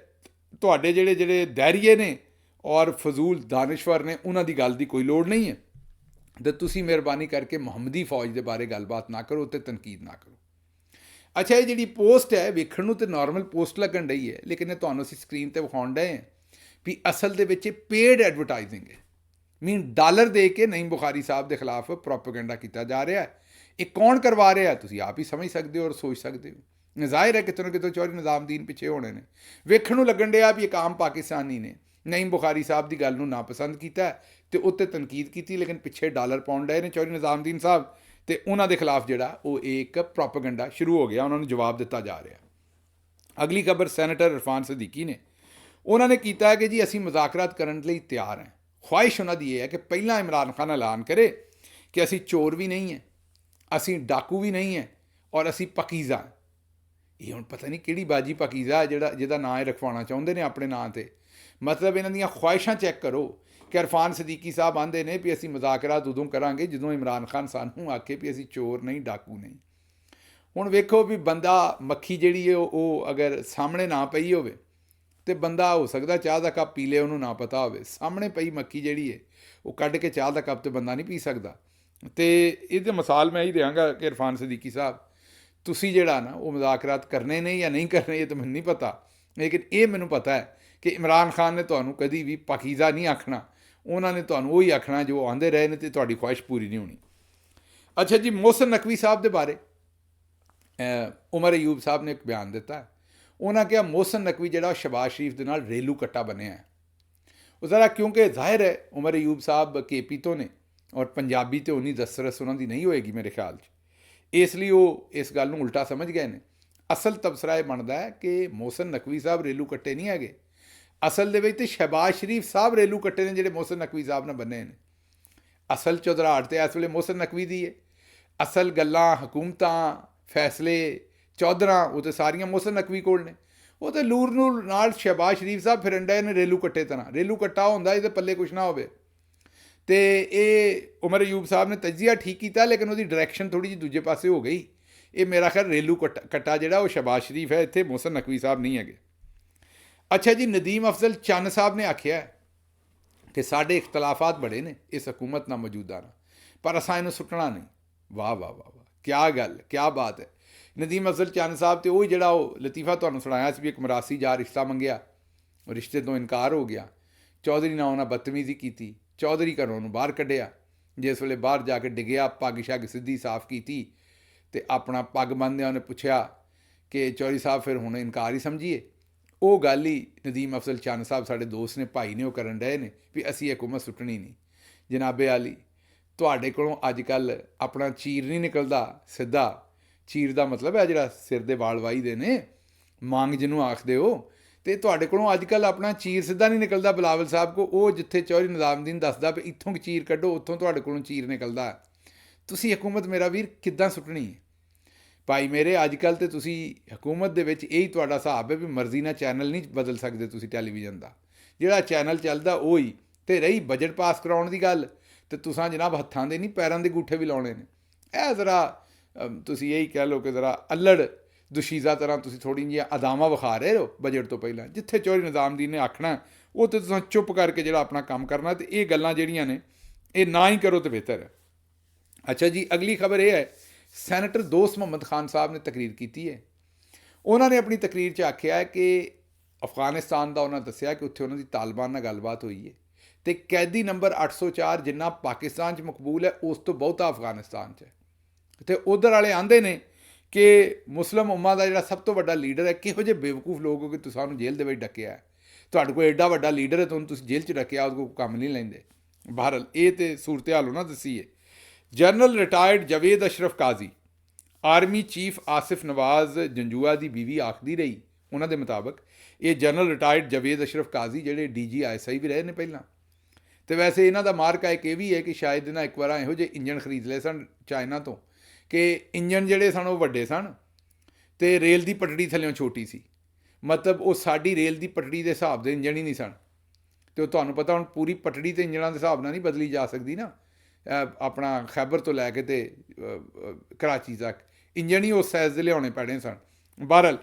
ਤੁਹਾਡੇ ਜਿਹੜੇ ਦਾਇਰੀਏ ਨੇ ਔਰ ਫਜ਼ੂਲ ਦਾਨਿਸ਼ਵਰ ਨੇ, ਉਹਨਾਂ ਦੀ ਗੱਲ ਦੀ ਕੋਈ ਲੋੜ ਨਹੀਂ ਹੈ, ਤੇ ਤੁਸੀਂ ਮਿਹਰਬਾਨੀ ਕਰਕੇ ਮੁਹੰਮਦੀ ਫੌਜ ਦੇ ਬਾਰੇ ਗੱਲਬਾਤ ਨਾ ਕਰੋ ਤੇ ਤਨਕੀਦ ਨਾ ਕਰੋ। ਅੱਛਾ, ਇਹ ਜਿਹੜੀ ਪੋਸਟ ਹੈ ਵੇਖਣ ਨੂੰ ਤਾਂ ਨਾਰਮਲ ਪੋਸਟ ਲੱਗਣ ਡਈ ਹੈ, ਲੇਕਿਨ ਇਹ ਤੁਹਾਨੂੰ ਅਸੀਂ ਸਕਰੀਨ 'ਤੇ ਵਿਖਾਉਣ ਡਏ ਹਾਂ ਵੀ ਅਸਲ ਦੇ ਵਿੱਚ ਇਹ ਪੇਡ ਐਡਵਰਟਾਈਜ਼ਿੰਗ ਹੈ। ਡਾਲਰ ਦੇ ਕੇ ਨਈਮ ਬੁਖਾਰੀ ਸਾਹਿਬ ਦੇ ਖਿਲਾਫ ਪ੍ਰੋਪੇਗੈਂਡਾ ਕੀਤਾ ਜਾ ਰਿਹਾ ਹੈ। ਇਹ ਕੌਣ ਕਰਵਾ ਰਿਹਾ, ਤੁਸੀਂ ਆਪ ਹੀ ਸਮਝ ਸਕਦੇ ਹੋ ਔਰ ਸੋਚ ਸਕਦੇ ਹੋ। ਜ਼ਾਹਿਰ ਹੈ ਕਿਤੋਂ ਨਾ ਕਿਤੋਂ ਚੌਧਰੀ ਨਿਜ਼ਾਮਦੀਨ ਪਿੱਛੇ ਹੋਣੇ ਨੇ। ਵੇਖਣ ਨੂੰ ਲੱਗਣ ਡਿਆ ਵੀ ਇੱਕ ਆਮ ਪਾਕਿਸਤਾਨੀ ਨੇ ਨਈਮ ਬੁਖਾਰੀ ਸਾਹਿਬ ਦੀ ਗੱਲ ਨੂੰ ਨਾਪਸੰਦ ਕੀਤਾ ਤੇ ਉੱਤੇ ਤਨਕੀਦ ਕੀਤੀ, ਲੇਕਿਨ ਪਿੱਛੇ ਡਾਲਰ ਪਾਉਣ ਡਏ ਨੇ ਚੌਧਰੀ ਨਿਜ਼ਾਮਦੀਨ ਸਾਹਿਬ, ਤੇ ਉਹਨਾਂ ਦੇ ਖਿਲਾਫ ਜਿਹੜਾ ਉਹ ਇੱਕ ਪ੍ਰੋਪੇਗੈਂਡਾ ਸ਼ੁਰੂ ਹੋ ਗਿਆ, ਉਹਨਾਂ ਨੂੰ ਜਵਾਬ ਦਿੱਤਾ ਜਾ ਰਿਹਾ। ਅਗਲੀ ਖਬਰ ਸੈਨੇਟਰ ਇਰਫਾਨ ਸਦੀਕੀ ਨੇ, ਉਹਨਾਂ ਨੇ ਕੀਤਾ ਹੈ ਕਿ ਜੀ ਅਸੀਂ ਮੁਜ਼ਾਕਰਾਤ ਕਰਨ ਲਈ ਤਿਆਰ ਹਾਂ। ਖੁਆਇਸ਼ ਉਹਨਾਂ ਦੀ ਇਹ ਹੈ ਕਿ ਪਹਿਲਾਂ ਇਮਰਾਨ ਖਾਨ ਐਲਾਨ ਕਰੇ ਕਿ ਅਸੀਂ ਚੋਰ ਵੀ ਨਹੀਂ ਹੈ, ਅਸੀਂ ਡਾਕੂ ਵੀ ਨਹੀਂ ਹੈ, ਔਰ ਅਸੀਂ ਪਕੀਜ਼ਾ। ਇਹ ਹੁਣ ਪਤਾ ਨਹੀਂ ਕਿਹੜੀ ਬਾਜੀ ਪਕੀਜ਼ਾ ਜਿਹਦਾ ਨਾਂ ਇਹ ਰਖਵਾਉਣਾ ਚਾਹੁੰਦੇ ਨੇ ਆਪਣੇ ਨਾਂ 'ਤੇ। ਮਤਲਬ ਇਹਨਾਂ ਦੀਆਂ ਖੁਆਇਸ਼ਾਂ ਚੈੱਕ ਕਰੋ ਕਿ ਇਰਫਾਨ ਸਦੀਕੀ ਸਾਹਿਬ ਆਂਦੇ ਨੇ ਵੀ ਅਸੀਂ ਮੁਜ਼ਾਕਰਾਤ ਉਦੋਂ ਕਰਾਂਗੇ ਜਦੋਂ ਇਮਰਾਨ ਖਾਨ ਸਾਨੂੰ ਆਖੇ ਵੀ ਅਸੀਂ ਚੋਰ ਨਹੀਂ, ਡਾਕੂ ਨਹੀਂ। ਹੁਣ ਵੇਖੋ ਵੀ ਬੰਦਾ, ਮੱਖੀ ਜਿਹੜੀ ਹੈ ਉਹ ਅਗਰ ਸਾਹਮਣੇ ਨਾ ਪਈ ਹੋਵੇ ਤੇ ਬੰਦਾ ਹੋ ਸਕਦਾ ਚਾਹ ਦਾ ਕੱਪ ਪੀ ਲੇ, ਉਹਨੂੰ ਨਾ ਪਤਾ ਹੋਵੇ। ਸਾਹਮਣੇ ਪਈ ਮੱਖੀ ਜਿਹੜੀ ਹੈ ਉਹ ਕੱਢ ਕੇ ਚਾਹ ਦਾ ਕੱਪ ਤੇ ਬੰਦਾ ਨਹੀਂ ਪੀ ਸਕਦਾ। ਤੇ ਇਹਦੀ ਮਿਸਾਲ ਮੈਂ ਹੀ ਦਿਆਂਗਾ ਕਿ ਇਰਫਾਨ ਸਦੀਕੀ ਸਾਹਿਬ, ਤੁਸੀਂ ਜਿਹੜਾ ਨਾ ਉਹ ਮੁਜ਼ਾਕਰਾਤ ਕਰਨੇ ਨੇ ਜਾਂ ਨਹੀਂ ਕਰਨੇ ਇਹ ਤਾਂ ਮੈਨੂੰ ਨਹੀਂ ਪਤਾ, ਲੇਕਿਨ ਇਹ ਮੈਨੂੰ ਪਤਾ ਹੈ ਕਿ ਇਮਰਾਨ ਖਾਨ ਨੇ ਤੁਹਾਨੂੰ ਕਦੀ ਵੀ ਪਾਕੀਜ਼ਾ ਨਹੀਂ ਆਖਣਾ। ਉਹਨਾਂ ਨੇ ਤੁਹਾਨੂੰ ਉਹੀ ਆਖਣਾ ਜੋ ਆਉਂਦੇ ਰਹੇ ਨੇ, ਤੇ ਤੁਹਾਡੀ ਖੁਆਇਸ਼ ਪੂਰੀ ਨਹੀਂ ਹੋਣੀ। ਅੱਛਾ ਜੀ, ਮੋਹਸਨ ਨਕਵੀ ਸਾਹਿਬ ਦੇ ਬਾਰੇ ਉਮਰ ਅਯੂਬ ਸਾਹਿਬ ਨੇ ਇੱਕ ਬਿਆਨ ਦਿੱਤਾ। ਉਹਨਾਂ ਕਿਹਾ ਮੋਹਸਨ ਨਕਵੀ ਜਿਹੜਾ ਸ਼ਹਬਾਜ਼ ਸ਼ਰੀਫ ਦੇ ਨਾਲ ਰੇਲੂ ਕੱਟਾ ਬਣਿਆ ਹੈ। ਉਹ ਜ਼ਰਾ, ਕਿਉਂਕਿ ਜ਼ਾਹਿਰ ਹੈ ਉਮਰ ਅਯੂਬ ਸਾਹਿਬ KP ਤੋਂ ਨੇ ਔਰ ਪੰਜਾਬੀ ਤੇ ਉਨੀ ਦਸਤਰਸ ਉਹਨਾਂ ਦੀ ਨਹੀਂ ਹੋਏਗੀ ਮੇਰੇ ਖਿਆਲ 'ਚ, ਇਸ ਲਈ ਉਹ ਇਸ ਗੱਲ ਨੂੰ ਉਲਟਾ ਸਮਝ ਗਏ ਨੇ। ਅਸਲ ਤਬਸਰਾ ਇਹ ਬਣਦਾ ਹੈ ਕਿ ਮੋਹਸਨ ਨਕਵੀ ਸਾਹਿਬ ਰੇਲੂ ਕੱਟੇ ਨਹੀਂ ਹੈਗੇ। ਅਸਲ ਦੇ ਵਿੱਚ ਤੇ ਸ਼ਹਬਾਜ਼ ਸ਼ਰੀਫ ਸਾਹਿਬ ਰੇਲੂ ਕੱਟੇ ਨੇ ਜਿਹੜੇ ਮੋਹਸਨ ਨਕਵੀ ਸਾਹਿਬ ਨੇ ਬੰਨੇ ਨੇ। ਅਸਲ ਚੌਧਰਾਹਟ ਤੇ ਇਸ ਵੇਲੇ ਮੋਹਸਨ ਨਕਵੀ ਦੀ ਹੈ। ਅਸਲ ਗੱਲਾਂ, ਹਕੂਮਤਾਂ, ਫੈਸਲੇ, ਚੌਧਰਾਂ, ਉਹ ਤਾਂ ਸਾਰੀਆਂ ਮੋਹਸਨ ਨਕਵੀ ਕੋਲ ਨੇ। ਉਹ ਤਾਂ ਲੂਰ ਨੂੰ ਨਾਲ ਸ਼ਹਬਾਜ਼ ਸ਼ਰੀਫ ਸਾਹਿਬ ਫਿਰਨ ਡਏ ਨੇ ਰੇਲੂ ਕੱਟੇ ਤਰ੍ਹਾਂ। ਰੇਲੂ ਕੱਟਾ ਹੁੰਦਾ ਇਹਦੇ ਪੱਲੇ ਕੁਛ ਨਾ ਹੋਵੇ। ਤੇ ਇਹ ਉਮਰ ਅਯੂਬ ਸਾਹਿਬ ਨੇ ਤਜਜ਼ੀਆ ਠੀਕ ਕੀਤਾ, ਲੇਕਿਨ ਉਹਦੀ ਡਾਇਰੈਕਸ਼ਨ ਥੋੜ੍ਹੀ ਜਿਹੀ ਦੂਜੇ ਪਾਸੇ ਹੋ ਗਈ। ਇਹ ਮੇਰਾ ਖਿਆਲ ਰੇਲੂ ਕੱਟਾ ਜਿਹੜਾ ਉਹ ਸ਼ਹਬਾਜ਼ ਸ਼ਰੀਫ ਹੈ, ਇੱਥੇ ਮੋਹਸਨ ਨਕਵੀ ਸਾਹਿਬ ਨਹੀਂ ਹੈਗੇ। ਅੱਛਾ ਜੀ, ਨਦੀਮ ਅਫਜ਼ਲ ਚੰਨ ਸਾਹਿਬ ਨੇ ਆਖਿਆ ਕਿ ਸਾਡੇ ਇਖਤਲਾਫਾਤ ਬੜੇ ਨੇ ਇਸ ਹਕੂਮਤ ਨਾਲ ਮੌਜੂਦਾ ਨਾਲ, ਪਰ ਅਸਾਂ ਇਹਨੂੰ ਸੁੱਟਣਾ ਨਹੀਂ। ਵਾਹ ਵਾਹ ਵਾਹ ਵਾਹ, ਕਿਆ ਗੱਲ, ਕਿਆ ਬਾਤ ਹੈ। ਨਦੀਮ ਅਫਜ਼ਲ ਚੰਨ ਸਾਹਿਬ ਤੇ ਉਹ ਜਿਹੜਾ ਉਹ ਲਤੀਫਾ ਤੁਹਾਨੂੰ ਸੁਣਾਇਆ ਸੀ ਵੀ ਇੱਕ ਮਰਾਸੀ ਜਾ ਰਿਸ਼ਤਾ ਮੰਗਿਆ, ਰਿਸ਼ਤੇ ਤੋਂ ਇਨਕਾਰ ਹੋ ਗਿਆ, ਚੌਧਰੀ ਨਾਲ ਉਹਨਾਂ ਬਦਤਮੀਜ਼ੀ ਕੀਤੀ, ਚੌਧਰੀ ਘਰੋਂ ਉਹਨੂੰ ਬਾਹਰ ਕੱਢਿਆ। ਜਿਸ ਵੇਲੇ ਬਾਹਰ ਜਾ ਕੇ ਡਿੱਗਿਆ, ਪੱਗ ਸ਼ੱਗ ਸਿੱਧੀ ਸਾਫ਼ ਕੀਤੀ ਤੇ ਆਪਣਾ ਪੱਗ ਬੰਨ੍ਹਦਿਆਂ ਉਹਨੇ ਪੁੱਛਿਆ ਕਿ ਚੌਧਰੀ ਸਾਹਿਬ ਫਿਰ ਹੁਣ ਇਨਕਾਰ ਹੀ ਸਮਝੀਏ। ਉਹ ਗੱਲ ਹੀ ਨਦੀਮ ਅਫਜ਼ਲ ਚੰਨ ਸਾਹਿਬ ਸਾਡੇ ਦੋਸਤ ਨੇ, ਭਾਈ ਨੇ, ਉਹ ਕਰਨ ਡਏ ਨੇ ਵੀ ਅਸੀਂ ਹਕੂਮਤ ਸੁੱਟਣੀ ਨਹੀਂ। ਜਨਾਬੇ ਆਲੀ, ਤੁਹਾਡੇ ਕੋਲੋਂ ਅੱਜ ਕੱਲ੍ਹ ਆਪਣਾ ਚੀਰ ਨਹੀਂ ਨਿਕਲਦਾ ਸਿੱਧਾ। ਚੀਰ ਦਾ ਮਤਲਬ ਹੈ ਜਿਹੜਾ ਸਿਰ ਦੇ ਵਾਲ ਵਾਹੀਦੇ ਨੇ, ਮੰਗ ਜਿਹਨੂੰ ਆਖਦੇ ਹੋ। ਤੇ ਤੁਹਾਡੇ ਕੋਲੋਂ ਅੱਜ ਕੱਲ੍ਹ ਆਪਣਾ ਚੀਰ ਸਿੱਧਾ ਨਹੀਂ ਨਿਕਲਦਾ ਬਿਲਾਵਲ ਸਾਹਿਬ ਕੋ। ਉਹ ਜਿੱਥੇ ਚੌਧਰੀ ਨਿਜ਼ਾਮਦੀਨ ਦੱਸਦਾ ਵੀ ਇੱਥੋਂ ਚੀਰ ਕੱਢੋ, ਉੱਥੋਂ ਤੁਹਾਡੇ ਕੋਲੋਂ ਚੀਰ ਨਿਕਲਦਾ। ਤੁਸੀਂ ਹਕੂਮਤ ਮੇਰਾ ਵੀਰ ਕਿੱਦਾਂ ਸੁੱਟਣੀ ਹੈ ਭਾਈ ਮੇਰੇ? ਅੱਜ ਕੱਲ੍ਹ ਤੇ ਤੁਸੀਂ ਹਕੂਮਤ ਦੇ ਵਿੱਚ ਇਹੀ ਤੁਹਾਡਾ ਹਿਸਾਬ ਹੈ ਵੀ ਮਰਜ਼ੀ ਨਾਲ ਚੈਨਲ ਨਹੀਂ ਬਦਲ ਸਕਦੇ ਤੁਸੀਂ ਟੈਲੀਵਿਜ਼ਨ ਦਾ। ਜਿਹੜਾ ਚੈਨਲ ਚੱਲਦਾ ਉਹ ਹੀ। ਤੇ ਰਹੀ ਬਜਟ ਪਾਸ ਕਰਾਉਣ ਦੀ ਗੱਲ, ਤੇ ਤੁਸੀਂ ਜਨਾਬ ਹੱਥਾਂ ਦੇ ਨਹੀਂ ਪੈਰਾਂ ਦੇ ਅੰਗੂਠੇ ਵੀ ਲਾਉਣੇ ਨੇ। ਇਹ ਜ਼ਰਾ ਤੁਸੀਂ ਇਹੀ ਕਹਿ ਲਓ ਕਿ ਜ਼ਰਾ ਅੱਲੜ ਦੁਸ਼ੀਜ਼ਾ ਤਰ੍ਹਾਂ ਤੁਸੀਂ ਥੋੜ੍ਹੀ ਜਿਹੀਆਂ ਅਦਾਵਾਂ ਵਿਖਾ ਰਹੇ ਹੋ ਬਜਟ ਤੋਂ ਪਹਿਲਾਂ। ਜਿੱਥੇ ਚੌਧਰੀ ਨਿਜ਼ਾਮਦੀਨ ਨੇ ਆਖਣਾ ਉਹ ਤੇ ਤੁਸੀਂ ਚੁੱਪ ਕਰਕੇ ਜਿਹੜਾ ਆਪਣਾ ਕੰਮ ਕਰਨਾ, ਤੇ ਇਹ ਗੱਲਾਂ ਜਿਹੜੀਆਂ ਨੇ ਇਹ ਨਾ ਹੀ ਕਰੋ ਤਾਂ ਬਿਹਤਰ ਹੈ। ਅੱਛਾ ਜੀ, ਅਗਲੀ ਖਬਰ ਇਹ ਹੈ, ਸੈਨੇਟਰ ਦੋਸਤ ਮੁਹੰਮਦ ਖਾਨ ਸਾਹਿਬ ਨੇ ਤਕਰੀਰ ਕੀਤੀ ਹੈ। ਉਹਨਾਂ ਨੇ ਆਪਣੀ ਤਕਰੀਰ 'ਚ ਆਖਿਆ ਕਿ ਅਫਗਾਨਿਸਤਾਨ ਦਾ ਉਹਨਾਂ ਦੱਸਿਆ ਕਿ ਉੱਥੇ ਉਹਨਾਂ ਦੀ ਤਾਲਿਬਾਨ ਨਾਲ ਗੱਲਬਾਤ ਹੋਈ ਹੈ, ਅਤੇ ਕੈਦੀ ਨੰਬਰ 804 ਜਿੰਨਾ ਪਾਕਿਸਤਾਨ 'ਚ ਮਕਬੂਲ ਹੈ ਉਸ ਤੋਂ ਬਹੁਤਾ ਅਫਗਾਨਿਸਤਾਨ 'ਚ ਹੈ। ਅਤੇ ਉੱਧਰ ਵਾਲੇ ਆਂਦੇ ਨੇ ਕਿ ਮੁਸਲਿਮ ਉਮਾ ਦਾ ਜਿਹੜਾ ਸਭ ਤੋਂ ਵੱਡਾ ਲੀਡਰ ਹੈ, ਕਿਹੋ ਜਿਹੇ ਬੇਵਕੂਫ ਲੋਕ ਹੋ ਕਿ ਤੁਸੀਂ ਉਹਨੂੰ ਜੇਲ੍ਹ ਦੇ ਵਿੱਚ ਡੱਕਿਆ ਹੈ। ਤੁਹਾਡੇ ਕੋਲ ਐਡਾ ਵੱਡਾ ਲੀਡਰ ਹੈ, ਤੁਹਾਨੂੰ ਤੁਸੀਂ ਜੇਲ੍ਹ 'ਚ ਡੱਕਿਆ, ਉਹਦੇ ਕੋਲ ਕੰਮ ਨਹੀਂ ਲੈਂਦੇ। ਬਹਰਹਾਲ ਇਹ ਤਾਂ ਸੂਰਤ ਹਾਲ ਉਹਨਾਂ ਦੱਸੀ ਹੈ। ਜਨਰਲ ਰਿਟਾਇਰਡ ਜਵੇਦ ਅਸ਼ਰਫ ਕਾਜ਼ੀ, ਆਰਮੀ ਚੀਫ ਆਸਿਫ ਨਵਾਜ਼ ਜੰਜੂਆ ਦੀ ਬੀਵੀ ਆਖਦੀ ਰਹੀ, ਉਹਨਾਂ ਦੇ ਮੁਤਾਬਕ ਇਹ ਜਨਰਲ ਰਿਟਾਇਰਡ ਜਵੇਦ ਅਸ਼ਰਫ ਕਾਜ਼ੀ ਜਿਹੜੇ DG ISI ਵੀ ਰਹੇ ਨੇ ਪਹਿਲਾਂ, ਤੇ ਵੈਸੇ ਇਹਨਾਂ ਦਾ ਮਾਰਕਾ ਇੱਕ ਇਹ ਵੀ ਹੈ ਕਿ ਸ਼ਾਇਦ ਇਹਨਾਂ ਇੱਕ ਵਾਰ ਇਹੋ ਜਿਹੇ ਇੰਜਣ ਖਰੀਦ ਲਏ ਸਨ ਚਾਈਨਾ ਤੋਂ ਕਿ ਇੰਜਣ ਜਿਹੜੇ ਸਨ ਉਹ ਵੱਡੇ ਸਨ ਤੇ ਰੇਲ ਦੀ ਪਟੜੀ ਥੱਲੇੋਂ ਛੋਟੀ ਸੀ, ਮਤਲਬ ਉਹ ਸਾਡੀ ਰੇਲ ਦੀ ਪਟੜੀ ਦੇ ਹਿਸਾਬ ਦੇ ਇੰਜਣ ਹੀ ਨਹੀਂ ਸਨ। ਤੇ ਉਹ ਤੁਹਾਨੂੰ ਪਤਾ ਹੁਣ ਪੂਰੀ ਪਟੜੀ ਤੇ ਇੰਜਣਾਂ ਦੇ ਹਿਸਾਬ ਨਾਲ ਨਹੀਂ ਬਦਲੀ ਜਾ ਸਕਦੀ ਨਾ, ਆਪਣਾ ਖੈਬਰ ਤੋਂ ਲੈ ਕੇ ਤੇ ਕਰਾਚੀ ਤੱਕ ਇੰਜਣ ਹੀ ਉਸ ਸਾਈਜ਼ ਦੇ ਲਿਆਉਣੇ ਪੈਣੇ ਸਨ। ਬਹਰਹਾਲ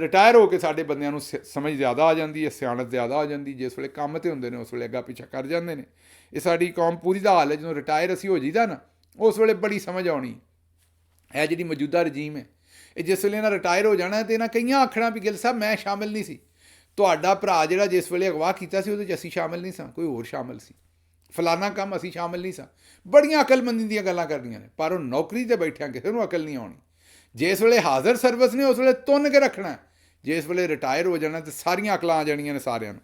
ਰਿਟਾਇਰ ਹੋ ਕੇ ਸਾਡੇ ਬੰਦਿਆਂ ਨੂੰ ਸਮਝ ਜ਼ਿਆਦਾ ਆ ਜਾਂਦੀ ਹੈ, ਸਿਆਣਤ ਜ਼ਿਆਦਾ ਆ ਜਾਂਦੀ, ਜਿਸ ਵੇਲੇ ਕੰਮ 'ਤੇ ਹੁੰਦੇ ਨੇ ਉਸ ਵੇਲੇ ਅੱਗਾ ਪਿੱਛਾ ਕਰ ਜਾਂਦੇ ਨੇ। ਇਹ ਸਾਡੀ ਕੌਮ ਪੂਰੀ ਦਾ ਹਾਲ ਹੈ। ਜਦੋਂ ਰਿਟਾਇਰ ਅਸੀਂ ਹੋ ਜਾਈਦਾ ਨਾ ਉਸ ਵੇਲੇ ਬੜੀ ਸਮਝ ਆਉਣੀ। ਇਹ ਜਿਹੜੀ ਮੌਜੂਦਾ ਰਜੀਮ ਹੈ, ਇਹ ਜਿਸ ਵੇਲੇ ਇਹਨਾਂ ਰਿਟਾਇਰ ਹੋ ਜਾਣਾ ਤੇ ਇਹਨਾਂ ਕਈਆਂ ਆਖਣਾ ਵੀ ਗਿੱਲ ਸਾਹਿਬ ਮੈਂ ਸ਼ਾਮਿਲ ਨਹੀਂ ਸੀ, ਤੁਹਾਡਾ ਭਰਾ ਜਿਹੜਾ ਜਿਸ ਵੇਲੇ ਅਗਵਾ ਕੀਤਾ ਸੀ ਉਹਦੇ 'ਚ ਅਸੀਂ ਸ਼ਾਮਿਲ ਨਹੀਂ ਸਾਂ, ਕੋਈ ਹੋਰ ਸ਼ਾਮਿਲ ਸੀ, ਫਲਾਨਾ ਕੰਮ ਅਸੀਂ ਸ਼ਾਮਿਲ ਨਹੀਂ ਸਾਂ। ਬੜੀਆਂ ਅਕਲਮੰਦੀ ਦੀਆਂ ਗੱਲਾਂ ਕਰਨੀਆਂ ਨੇ, ਪਰ ਉਹ ਨੌਕਰੀ 'ਤੇ ਬੈਠਿਆਂ ਕਿਸੇ ਨੂੰ ਅਕਲ ਨਹੀਂ ਆਉਣੀ। ਜਿਸ ਵੇਲੇ ਹਾਜ਼ਰ ਸਰਵਿਸ ਨੇ ਉਸ ਵੇਲੇ ਤੁੰਨ ਕੇ ਰੱਖਣਾ, ਜਿਸ ਵੇਲੇ ਰਿਟਾਇਰ ਹੋ ਜਾਣਾ ਤੇ ਸਾਰੀਆਂ ਅਕਲਾਂ ਆ ਜਾਣੀਆਂ ਨੇ ਸਾਰਿਆਂ ਨੂੰ।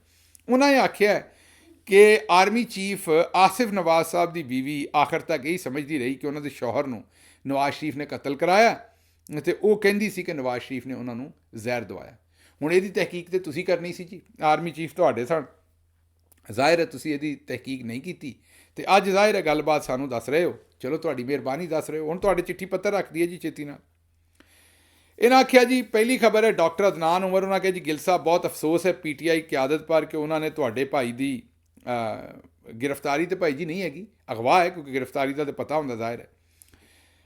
ਉਹਨਾਂ ਨੇ ਆਖਿਆ ਕਿ ਆਰਮੀ ਚੀਫ ਆਸਿਫ ਨਵਾਜ਼ ਸਾਹਿਬ ਦੀ ਬੀਵੀ ਆਖਰ ਤੱਕ ਇਹੀ ਸਮਝਦੀ ਰਹੀ ਕਿ ਉਹਨਾਂ ਦੇ ਸ਼ੌਹਰ ਨੂੰ ਨਵਾਜ਼ ਸ਼ਰੀਫ ਨੇ ਕਤਲ ਕਰਾਇਆ, ਅਤੇ ਉਹ ਕਹਿੰਦੀ ਸੀ ਕਿ ਨਵਾਜ਼ ਸ਼ਰੀਫ ਨੇ ਉਹਨਾਂ ਨੂੰ ਜ਼ਹਿਰ ਦਵਾਇਆ। ਹੁਣ ਇਹਦੀ ਤਹਿਕੀਕ ਤਾਂ ਤੁਸੀਂ ਕਰਨੀ ਸੀ ਜੀ, ਆਰਮੀ ਚੀਫ ਤੁਹਾਡੇ ਸਨ, ਜ਼ਾਹਿਰ ਹੈ ਤੁਸੀਂ ਇਹਦੀ ਤਹਿਕੀਕ ਨਹੀਂ ਕੀਤੀ ਅਤੇ ਅੱਜ ਜ਼ਾਹਿਰ ਹੈ ਗੱਲਬਾਤ ਸਾਨੂੰ ਦੱਸ ਰਹੇ ਹੋ। ਚਲੋ ਤੁਹਾਡੀ ਮਿਹਰਬਾਨੀ ਦੱਸ ਰਹੇ ਹੋ। ਹੁਣ ਤੁਹਾਡੇ ਚਿੱਠੀ ਪੱਤਰ ਰੱਖ ਦਈਏ ਜੀ ਛੇਤੀ ਨਾਲ। ਇਹਨਾਂ ਆਖਿਆ ਜੀ ਪਹਿਲੀ ਖਬਰ ਹੈ ਡਾਕਟਰ ਅਦਨਾਨ ਉਮਰ, ਉਹਨਾਂ ਕਿਹਾ ਜੀ ਗਿੱਲ ਸਾਹਿਬ ਬਹੁਤ ਅਫਸੋਸ ਹੈ PTI ਕਿਆਦਤ ਪਰ ਕਿ ਉਹਨਾਂ ਨੇ ਤੁਹਾਡੇ ਭਾਈ ਦੀ गिरफ्तारी तो भाई जी नहीं हैगी, अगवा है, क्योंकि गिरफ्तारी का तो पता होंगे जाहिर है।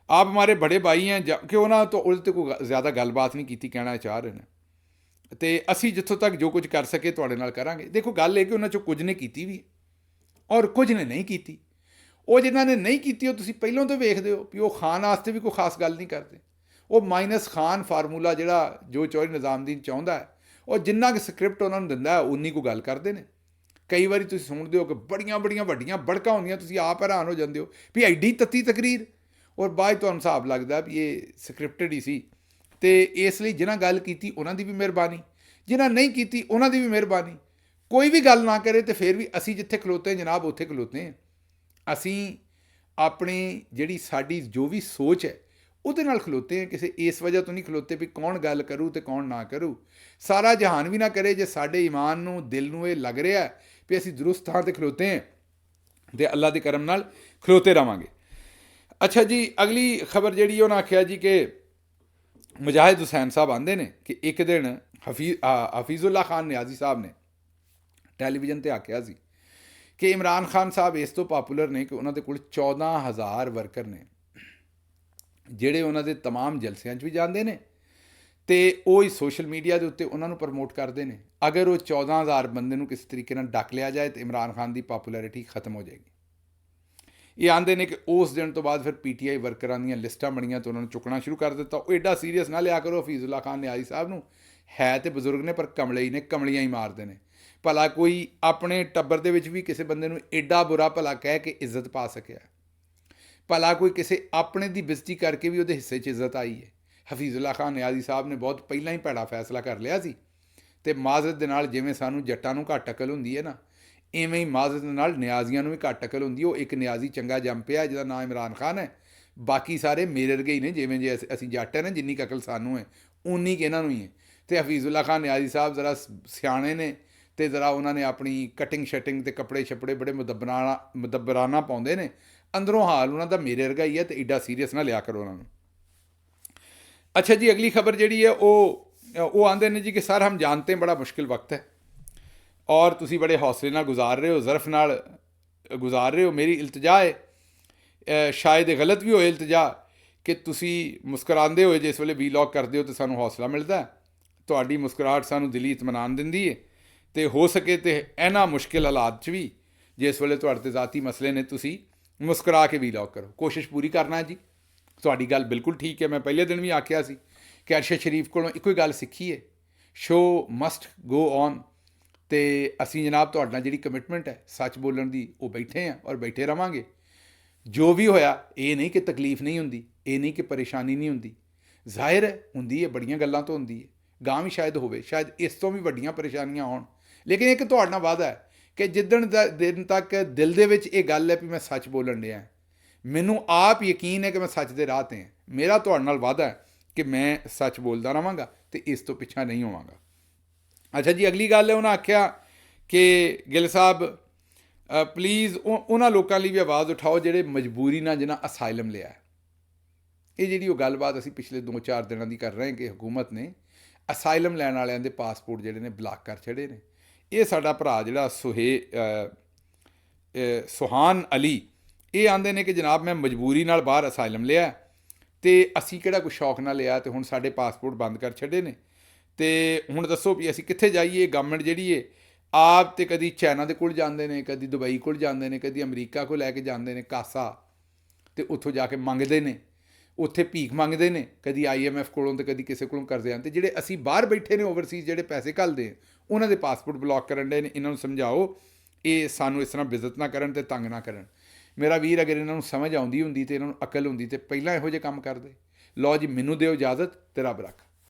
आप हमारे बड़े भाई हैं कि उन्होंने तो उल्टे कोई ज़्यादा गलबात नहीं की, कहना चाह रहे हैं तो असी जितों तक जो कुछ कर सके तुहाडे नाल करांगे। देखो गल है कि उन्होंने चो कुछ ने की भी और कुछ ने नहीं की। वो जिन्होंने नहीं की वो तुसीं पहलों तो वेखदे हो भी वो खान वास्ते भी कोई खास गल नहीं करते। वो माइनस खान फार्मूला जिहड़ा जो चौधरी निज़ामुद्दीन चाहुंदा है और जिन्ना कि स्क्रिप्ट उन्होंने दिंदा है उन्नी को गल करते हैं। कई बार तुसीं सुणदे हो कि बड़ियां बड़ियां वड्डियां बड़कां होंदियां, तुसीं आप हैरान हो जांदे हो भी एड्डी तत्ती तकरीर, और बाद तुहानूं हिसाब लगदा भी ये स्क्रिप्टड ही सी। ते इसलिए जिन्हां गल कीती उन्हां दी भी मेहरबानी, जिन्हां नहीं कीती उन्हां दी भी मेहरबानी। कोई भी गल ना करे तो फिर भी असीं जिथे खलोते हैं जनाब उत्थे खलोते हैं। असीं अपनी जिहड़ी साडी जो भी सोच है ਉਹਦੇ ਨਾਲ ਖਲੋਤੇ हैं, किसी इस वजह तो नहीं खलोते भी कौन गल करूँ तो कौन ना करूँ। सारा जहान भी ना करे जे साडे ईमान नूं दिल नूं ये लग रहा है भी असीं दुरुस्त थां ते खलोते हैं तो अल्लाह के करम नाल खलोते रहांगे। अच्छा जी, अगली खबर जिहड़ी उन्हां आखिया जी कि मुजाहिद हुसैन साहब आंदे ने कि एक दिन हफीजुल्ला खान नियाजी साहब ने टैलीविजन ते आखिया सी कि इमरान खान साहब इस तो पॉपूलर ने कि उन्हां दे कोल 14,000 वर्कर ने ਜਿਹੜੇ ਉਹਨਾਂ ਦੇ तमाम ਜਲਸਿਆਂ 'ਚ ਵੀ ਜਾਂਦੇ ਨੇ ਅਤੇ ਉਹ ਹੀ ਸੋਸ਼ਲ ਮੀਡੀਆ ਦੇ ਉੱਤੇ ਉਹਨਾਂ ਨੂੰ ਪ੍ਰਮੋਟ ਕਰਦੇ ਨੇ। ਅਗਰ ਉਹ 14,000 ਬੰਦੇ ਨੂੰ ਕਿਸੇ ਤਰੀਕੇ ਨਾਲ ਡੱਕ ਲਿਆ ਜਾਏ ਤਾਂ ਇਮਰਾਨ ਖਾਨ ਦੀ ਪਾਪੂਲੈਰਿਟੀ ਖਤਮ ਹੋ ਜਾਏਗੀ। ਇਹ ਆਂਦੇ ਨੇ ਕਿ ਉਸ ਦਿਨ ਤੋਂ ਬਾਅਦ ਫਿਰ PTI ਵਰਕਰਾਂ ਦੀਆਂ ਲਿਸਟਾਂ ਬਣੀਆਂ ਤਾਂ ਉਹਨਾਂ ਨੂੰ ਚੁੱਕਣਾ ਸ਼ੁਰੂ ਕਰ ਦਿੱਤਾ। ਉਹ ਐਡਾ ਸੀਰੀਅਸ ਨਾ ਲਿਆ ਕਰੋ ਹਫੀਜ਼ੁੱਲਾ ਖਾਨ ਨਿਆਜ਼ੀ ਸਾਹਿਬ ਨੂੰ, ਹੈ ਤੇ ਬਜ਼ੁਰਗ ਨੇ ਪਰ ਕਮਲੇ ਹੀ ਨੇ, ਕਮਲੀਆਂ ਹੀ ਮਾਰਦੇ ਨੇ। ਭਲਾ ਕੋਈ ਆਪਣੇ ਟੱਬਰ ਦੇ ਵਿੱਚ ਵੀ ਕਿਸੇ ਬੰਦੇ ਨੂੰ ਐਡਾ ਬੁਰਾ ਭਲਾ ਕਹਿ ਕੇ ਇੱਜ਼ਤ ਪਾ ਸਕਿਆ? ਭਲਾ ਕੋਈ ਕਿਸੇ ਆਪਣੇ ਦੀ ਬੇਇੱਜ਼ਤੀ ਕਰਕੇ ਵੀ ਉਹਦੇ ਹਿੱਸੇ 'ਚ ਇੱਜ਼ਤ ਆਈ ਹੈ? ਹਫੀਜ਼ੁੱਲਾ ਖਾਨ ਨਿਆਜ਼ੀ ਸਾਹਿਬ ਨੇ ਬਹੁਤ ਪਹਿਲਾਂ ਹੀ ਭੈੜਾ ਫੈਸਲਾ ਕਰ ਲਿਆ ਸੀ ਅਤੇ ਮਾਜ਼ਰਤ ਦੇ ਨਾਲ ਜਿਵੇਂ ਸਾਨੂੰ ਜੱਟਾਂ ਨੂੰ ਘੱਟ ਅਕਲ ਹੁੰਦੀ ਹੈ ਨਾ, ਇਵੇਂ ਹੀ ਮਾਜ਼ਰਤ ਦੇ ਨਾਲ ਨਿਆਜ਼ੀਆਂ ਨੂੰ ਵੀ ਘੱਟ ਅਕਲ ਹੁੰਦੀ। ਉਹ ਇੱਕ ਨਿਆਜ਼ੀ ਚੰਗਾ ਜੰਮ ਪਿਆ ਜਿਹਦਾ ਨਾਂ ਇਮਰਾਨ ਖਾਨ ਹੈ, ਬਾਕੀ ਸਾਰੇ ਮੇਰੇ ਵਰਗੇ ਹੀ ਨੇ। ਜਿਵੇਂ ਜੇ ਅਸੀਂ ਜੱਟ ਹੈ ਨਾ, ਜਿੰਨੀ ਕੁ ਅਕਲ ਸਾਨੂੰ ਹੈ ਉਨੀ ਕੁ ਇਹਨਾਂ ਨੂੰ ਹੀ ਹੈ। ਅਤੇ ਹਫੀਜ਼ੁੱਲਾ ਖਾਨ ਨਿਆਜ਼ੀ ਸਾਹਿਬ ਜ਼ਰਾ ਸਿਆਣੇ ਨੇ ਅਤੇ ਜ਼ਰਾ ਉਹਨਾਂ ਨੇ ਆਪਣੀ ਕਟਿੰਗ ਸ਼ਟਿੰਗ ਅਤੇ ਕੱਪੜੇ ਛੱਪੜੇ ਬੜੇ ਮੁਦੱਬਰਾਨਾ ਪਾਉਂਦੇ ਨੇ। ਅੰਦਰੋਂ ਹਾਲ ਉਹਨਾਂ ਦਾ ਮੇਰੇ ਵਰਗਾ ਹੀ ਹੈ ਅਤੇ ਐਡਾ ਸੀਰੀਅਸ ਨਾ ਲਿਆ ਕਰੋ ਉਹਨਾਂ ਨੂੰ। अच्छा जी, अगली खबर जी है वो आंदे ने जी कि सर हम जानते हैं बड़ा मुश्किल वक्त है और तुसी बड़े हौसले नाल गुजार रहे हो, ज़रफ़ नाल गुजार रहे हो। मेरी इल्तजा है, शायद गलत भी होए इल्तजा, कि तुसी मुस्करांदे होए जिस वेले वीलॉग करते हो तो सानू हौसला मिलता है। तुहाडी मुस्कुराहट सानू दिली इतमान दिंदी है तो हो सके तो इन्हां मुश्किल हालात च भी जिस वेले तुहाडे ते ज़ाती मसले ने तुसी मुस्कुरा के वीलॉग करो। कोशिश पूरी करना है जी, ਤੁਹਾਡੀ ਗੱਲ ਬਿਲਕੁਲ ਠੀਕ ਹੈ। ਮੈਂ ਪਹਿਲੇ ਦਿਨ ਵੀ ਆਖਿਆ ਸੀ ਕਿ ਅਰਸ਼ਦ ਸ਼ਰੀਫ ਕੋਲੋਂ ਇੱਕੋ ਹੀ ਗੱਲ ਸਿੱਖੀ ਹੈ, ਸ਼ੋ ਮਸਟ ਗੋ ਔਨ। ਅਤੇ ਅਸੀਂ ਜਨਾਬ ਤੁਹਾਡੇ ਨਾਲ ਜਿਹੜੀ ਕਮਿਟਮੈਂਟ ਹੈ ਸੱਚ ਬੋਲਣ ਦੀ, ਉਹ ਬੈਠੇ ਹਾਂ ਔਰ ਬੈਠੇ ਰਹਾਂਗੇ। ਜੋ ਵੀ ਹੋਇਆ ਇਹ ਨਹੀਂ ਕਿ ਤਕਲੀਫ ਨਹੀਂ ਹੁੰਦੀ, ਇਹ ਨਹੀਂ ਕਿ ਪਰੇਸ਼ਾਨੀ ਨਹੀਂ ਹੁੰਦੀ, ਜ਼ਾਹਿਰ ਹੈ ਹੁੰਦੀ ਹੈ, ਬੜੀਆਂ ਗੱਲਾਂ ਤੋਂ ਹੁੰਦੀ ਹੈ। ਗਾਂ ਵੀ ਸ਼ਾਇਦ ਹੋਵੇ, ਸ਼ਾਇਦ ਇਸ ਤੋਂ ਵੀ ਵੱਡੀਆਂ ਪਰੇਸ਼ਾਨੀਆਂ ਆਉਣ, ਲੇਕਿਨ ਇੱਕ ਤੁਹਾਡੇ ਨਾਲ ਵਾਅਦਾ ਹੈ ਕਿ ਜਿੱਦਣ ਦਾ ਦਿਨ ਤੱਕ ਦਿਲ ਦੇ ਵਿੱਚ ਇਹ ਗੱਲ ਹੈ ਵੀ ਮੈਂ ਸੱਚ ਬੋਲਣ ਡਿਆ, ਮੈਨੂੰ ਆਪ ਯਕੀਨ ਹੈ ਕਿ ਮੈਂ ਸੱਚ ਦੇ ਰਾਹ 'ਤੇ ਹਾਂ। ਮੇਰਾ ਤੁਹਾਡੇ ਨਾਲ ਵਾਅਦਾ ਹੈ ਕਿ ਮੈਂ ਸੱਚ ਬੋਲਦਾ ਰਹਾਂਗਾ ਅਤੇ ਇਸ ਤੋਂ ਪਿੱਛਾ ਨਹੀਂ ਹੋਵਾਂਗਾ। ਅੱਛਾ ਜੀ, ਅਗਲੀ ਗੱਲ ਹੈ ਉਹਨਾਂ ਆਖਿਆ ਕਿ ਗਿੱਲ ਸਾਹਿਬ ਪਲੀਜ਼ ਉਹਨਾਂ ਲੋਕਾਂ ਲਈ ਵੀ ਆਵਾਜ਼ ਉਠਾਓ ਜਿਹੜੇ ਮਜਬੂਰੀ ਨਾਲ ਜਿਨ੍ਹਾਂ ਅਸਾਈਲਮ ਲਿਆ ਹੈ। ਇਹ ਜਿਹੜੀ ਉਹ ਗੱਲਬਾਤ ਅਸੀਂ ਪਿਛਲੇ 2-4 ਦਿਨਾਂ ਦੀ ਕਰ ਰਹੇ ਹਾਂ ਕਿ ਹਕੂਮਤ ਨੇ ਅਸਾਈਲਮ ਲੈਣ ਵਾਲਿਆਂ ਦੇ ਪਾਸਪੋਰਟ ਜਿਹੜੇ ਨੇ ਬਲਾਕ ਕਰ ਛੱਡੇ ਨੇ। ਇਹ ਸਾਡਾ ਭਰਾ ਜਿਹੜਾ ਸੁਹਾਨ ਅਲੀ, ਇਹ ਆਂਦੇ ਨੇ ਕਿ ਜਨਾਬ ਮੈਂ ਮਜਬੂਰੀ ਨਾਲ ਬਾਹਰ ਅਸਾਈਲਮ ਲਿਆ ਅਤੇ ਅਸੀਂ ਕਿਹੜਾ ਕੋਈ ਸ਼ੌਕ ਨਾਲ ਲਿਆ, ਅਤੇ ਹੁਣ ਸਾਡੇ ਪਾਸਪੋਰਟ ਬੰਦ ਕਰ ਛੱਡੇ ਨੇ, ਅਤੇ ਹੁਣ ਦੱਸੋ ਵੀ ਅਸੀਂ ਕਿੱਥੇ ਜਾਈਏ। ਗਵਰਨਮੈਂਟ ਜਿਹੜੀ ਹੈ ਆਪ ਤੇ ਕਦੀ ਚਾਈਨਾ ਦੇ ਕੋਲ ਜਾਂਦੇ ਨੇ, ਕਦੀ ਦੁਬਈ ਕੋਲ ਜਾਂਦੇ ਨੇ, ਕਦੀ ਅਮਰੀਕਾ ਕੋਲ ਲੈ ਕੇ ਜਾਂਦੇ ਨੇ ਕਾਸਾ, ਅਤੇ ਉੱਥੋਂ ਜਾ ਕੇ ਮੰਗਦੇ ਨੇ, ਉੱਥੇ ਭੀਖ ਮੰਗਦੇ ਨੇ, ਕਦੀ IMF ਕੋਲੋਂ ਅਤੇ ਕਦੀ ਕਿਸੇ ਕੋਲੋਂ ਕਰਦੇ ਹਨ। ਅਤੇ ਜਿਹੜੇ ਅਸੀਂ ਬਾਹਰ ਬੈਠੇ ਨੇ ਓਵਰਸੀਜ਼ ਜਿਹੜੇ ਪੈਸੇ ਘੱਲਦੇ ਉਹਨਾਂ ਦੇ ਪਾਸਪੋਰਟ ਬਲੌਕ ਕਰਨ ਦੇ ਨੇ। ਇਹਨਾਂ ਨੂੰ ਸਮਝਾਓ ਇਹ ਸਾਨੂੰ ਇਸ ਤਰ੍ਹਾਂ ਬਿਜ਼ਤ ਨਾ ਕਰਨ ਅਤੇ ਤੰਗ ਨਾ ਕਰਨ। ਮੇਰਾ ਵੀਰ, ਅਗਰ ਇਹਨਾਂ ਨੂੰ ਸਮਝ ਆਉਂਦੀ ਹੁੰਦੀ ਅਤੇ ਇਹਨਾਂ ਨੂੰ ਅਕਲ ਹੁੰਦੀ ਤਾਂ ਪਹਿਲਾਂ ਇਹੋ ਜਿਹੇ ਕੰਮ ਕਰਦੇ। ਲਓ ਜੀ, ਮੈਨੂੰ ਦਿਓ ਇਜਾਜ਼ਤ, ਤੇ ਰੱਬ ਰੱਖ।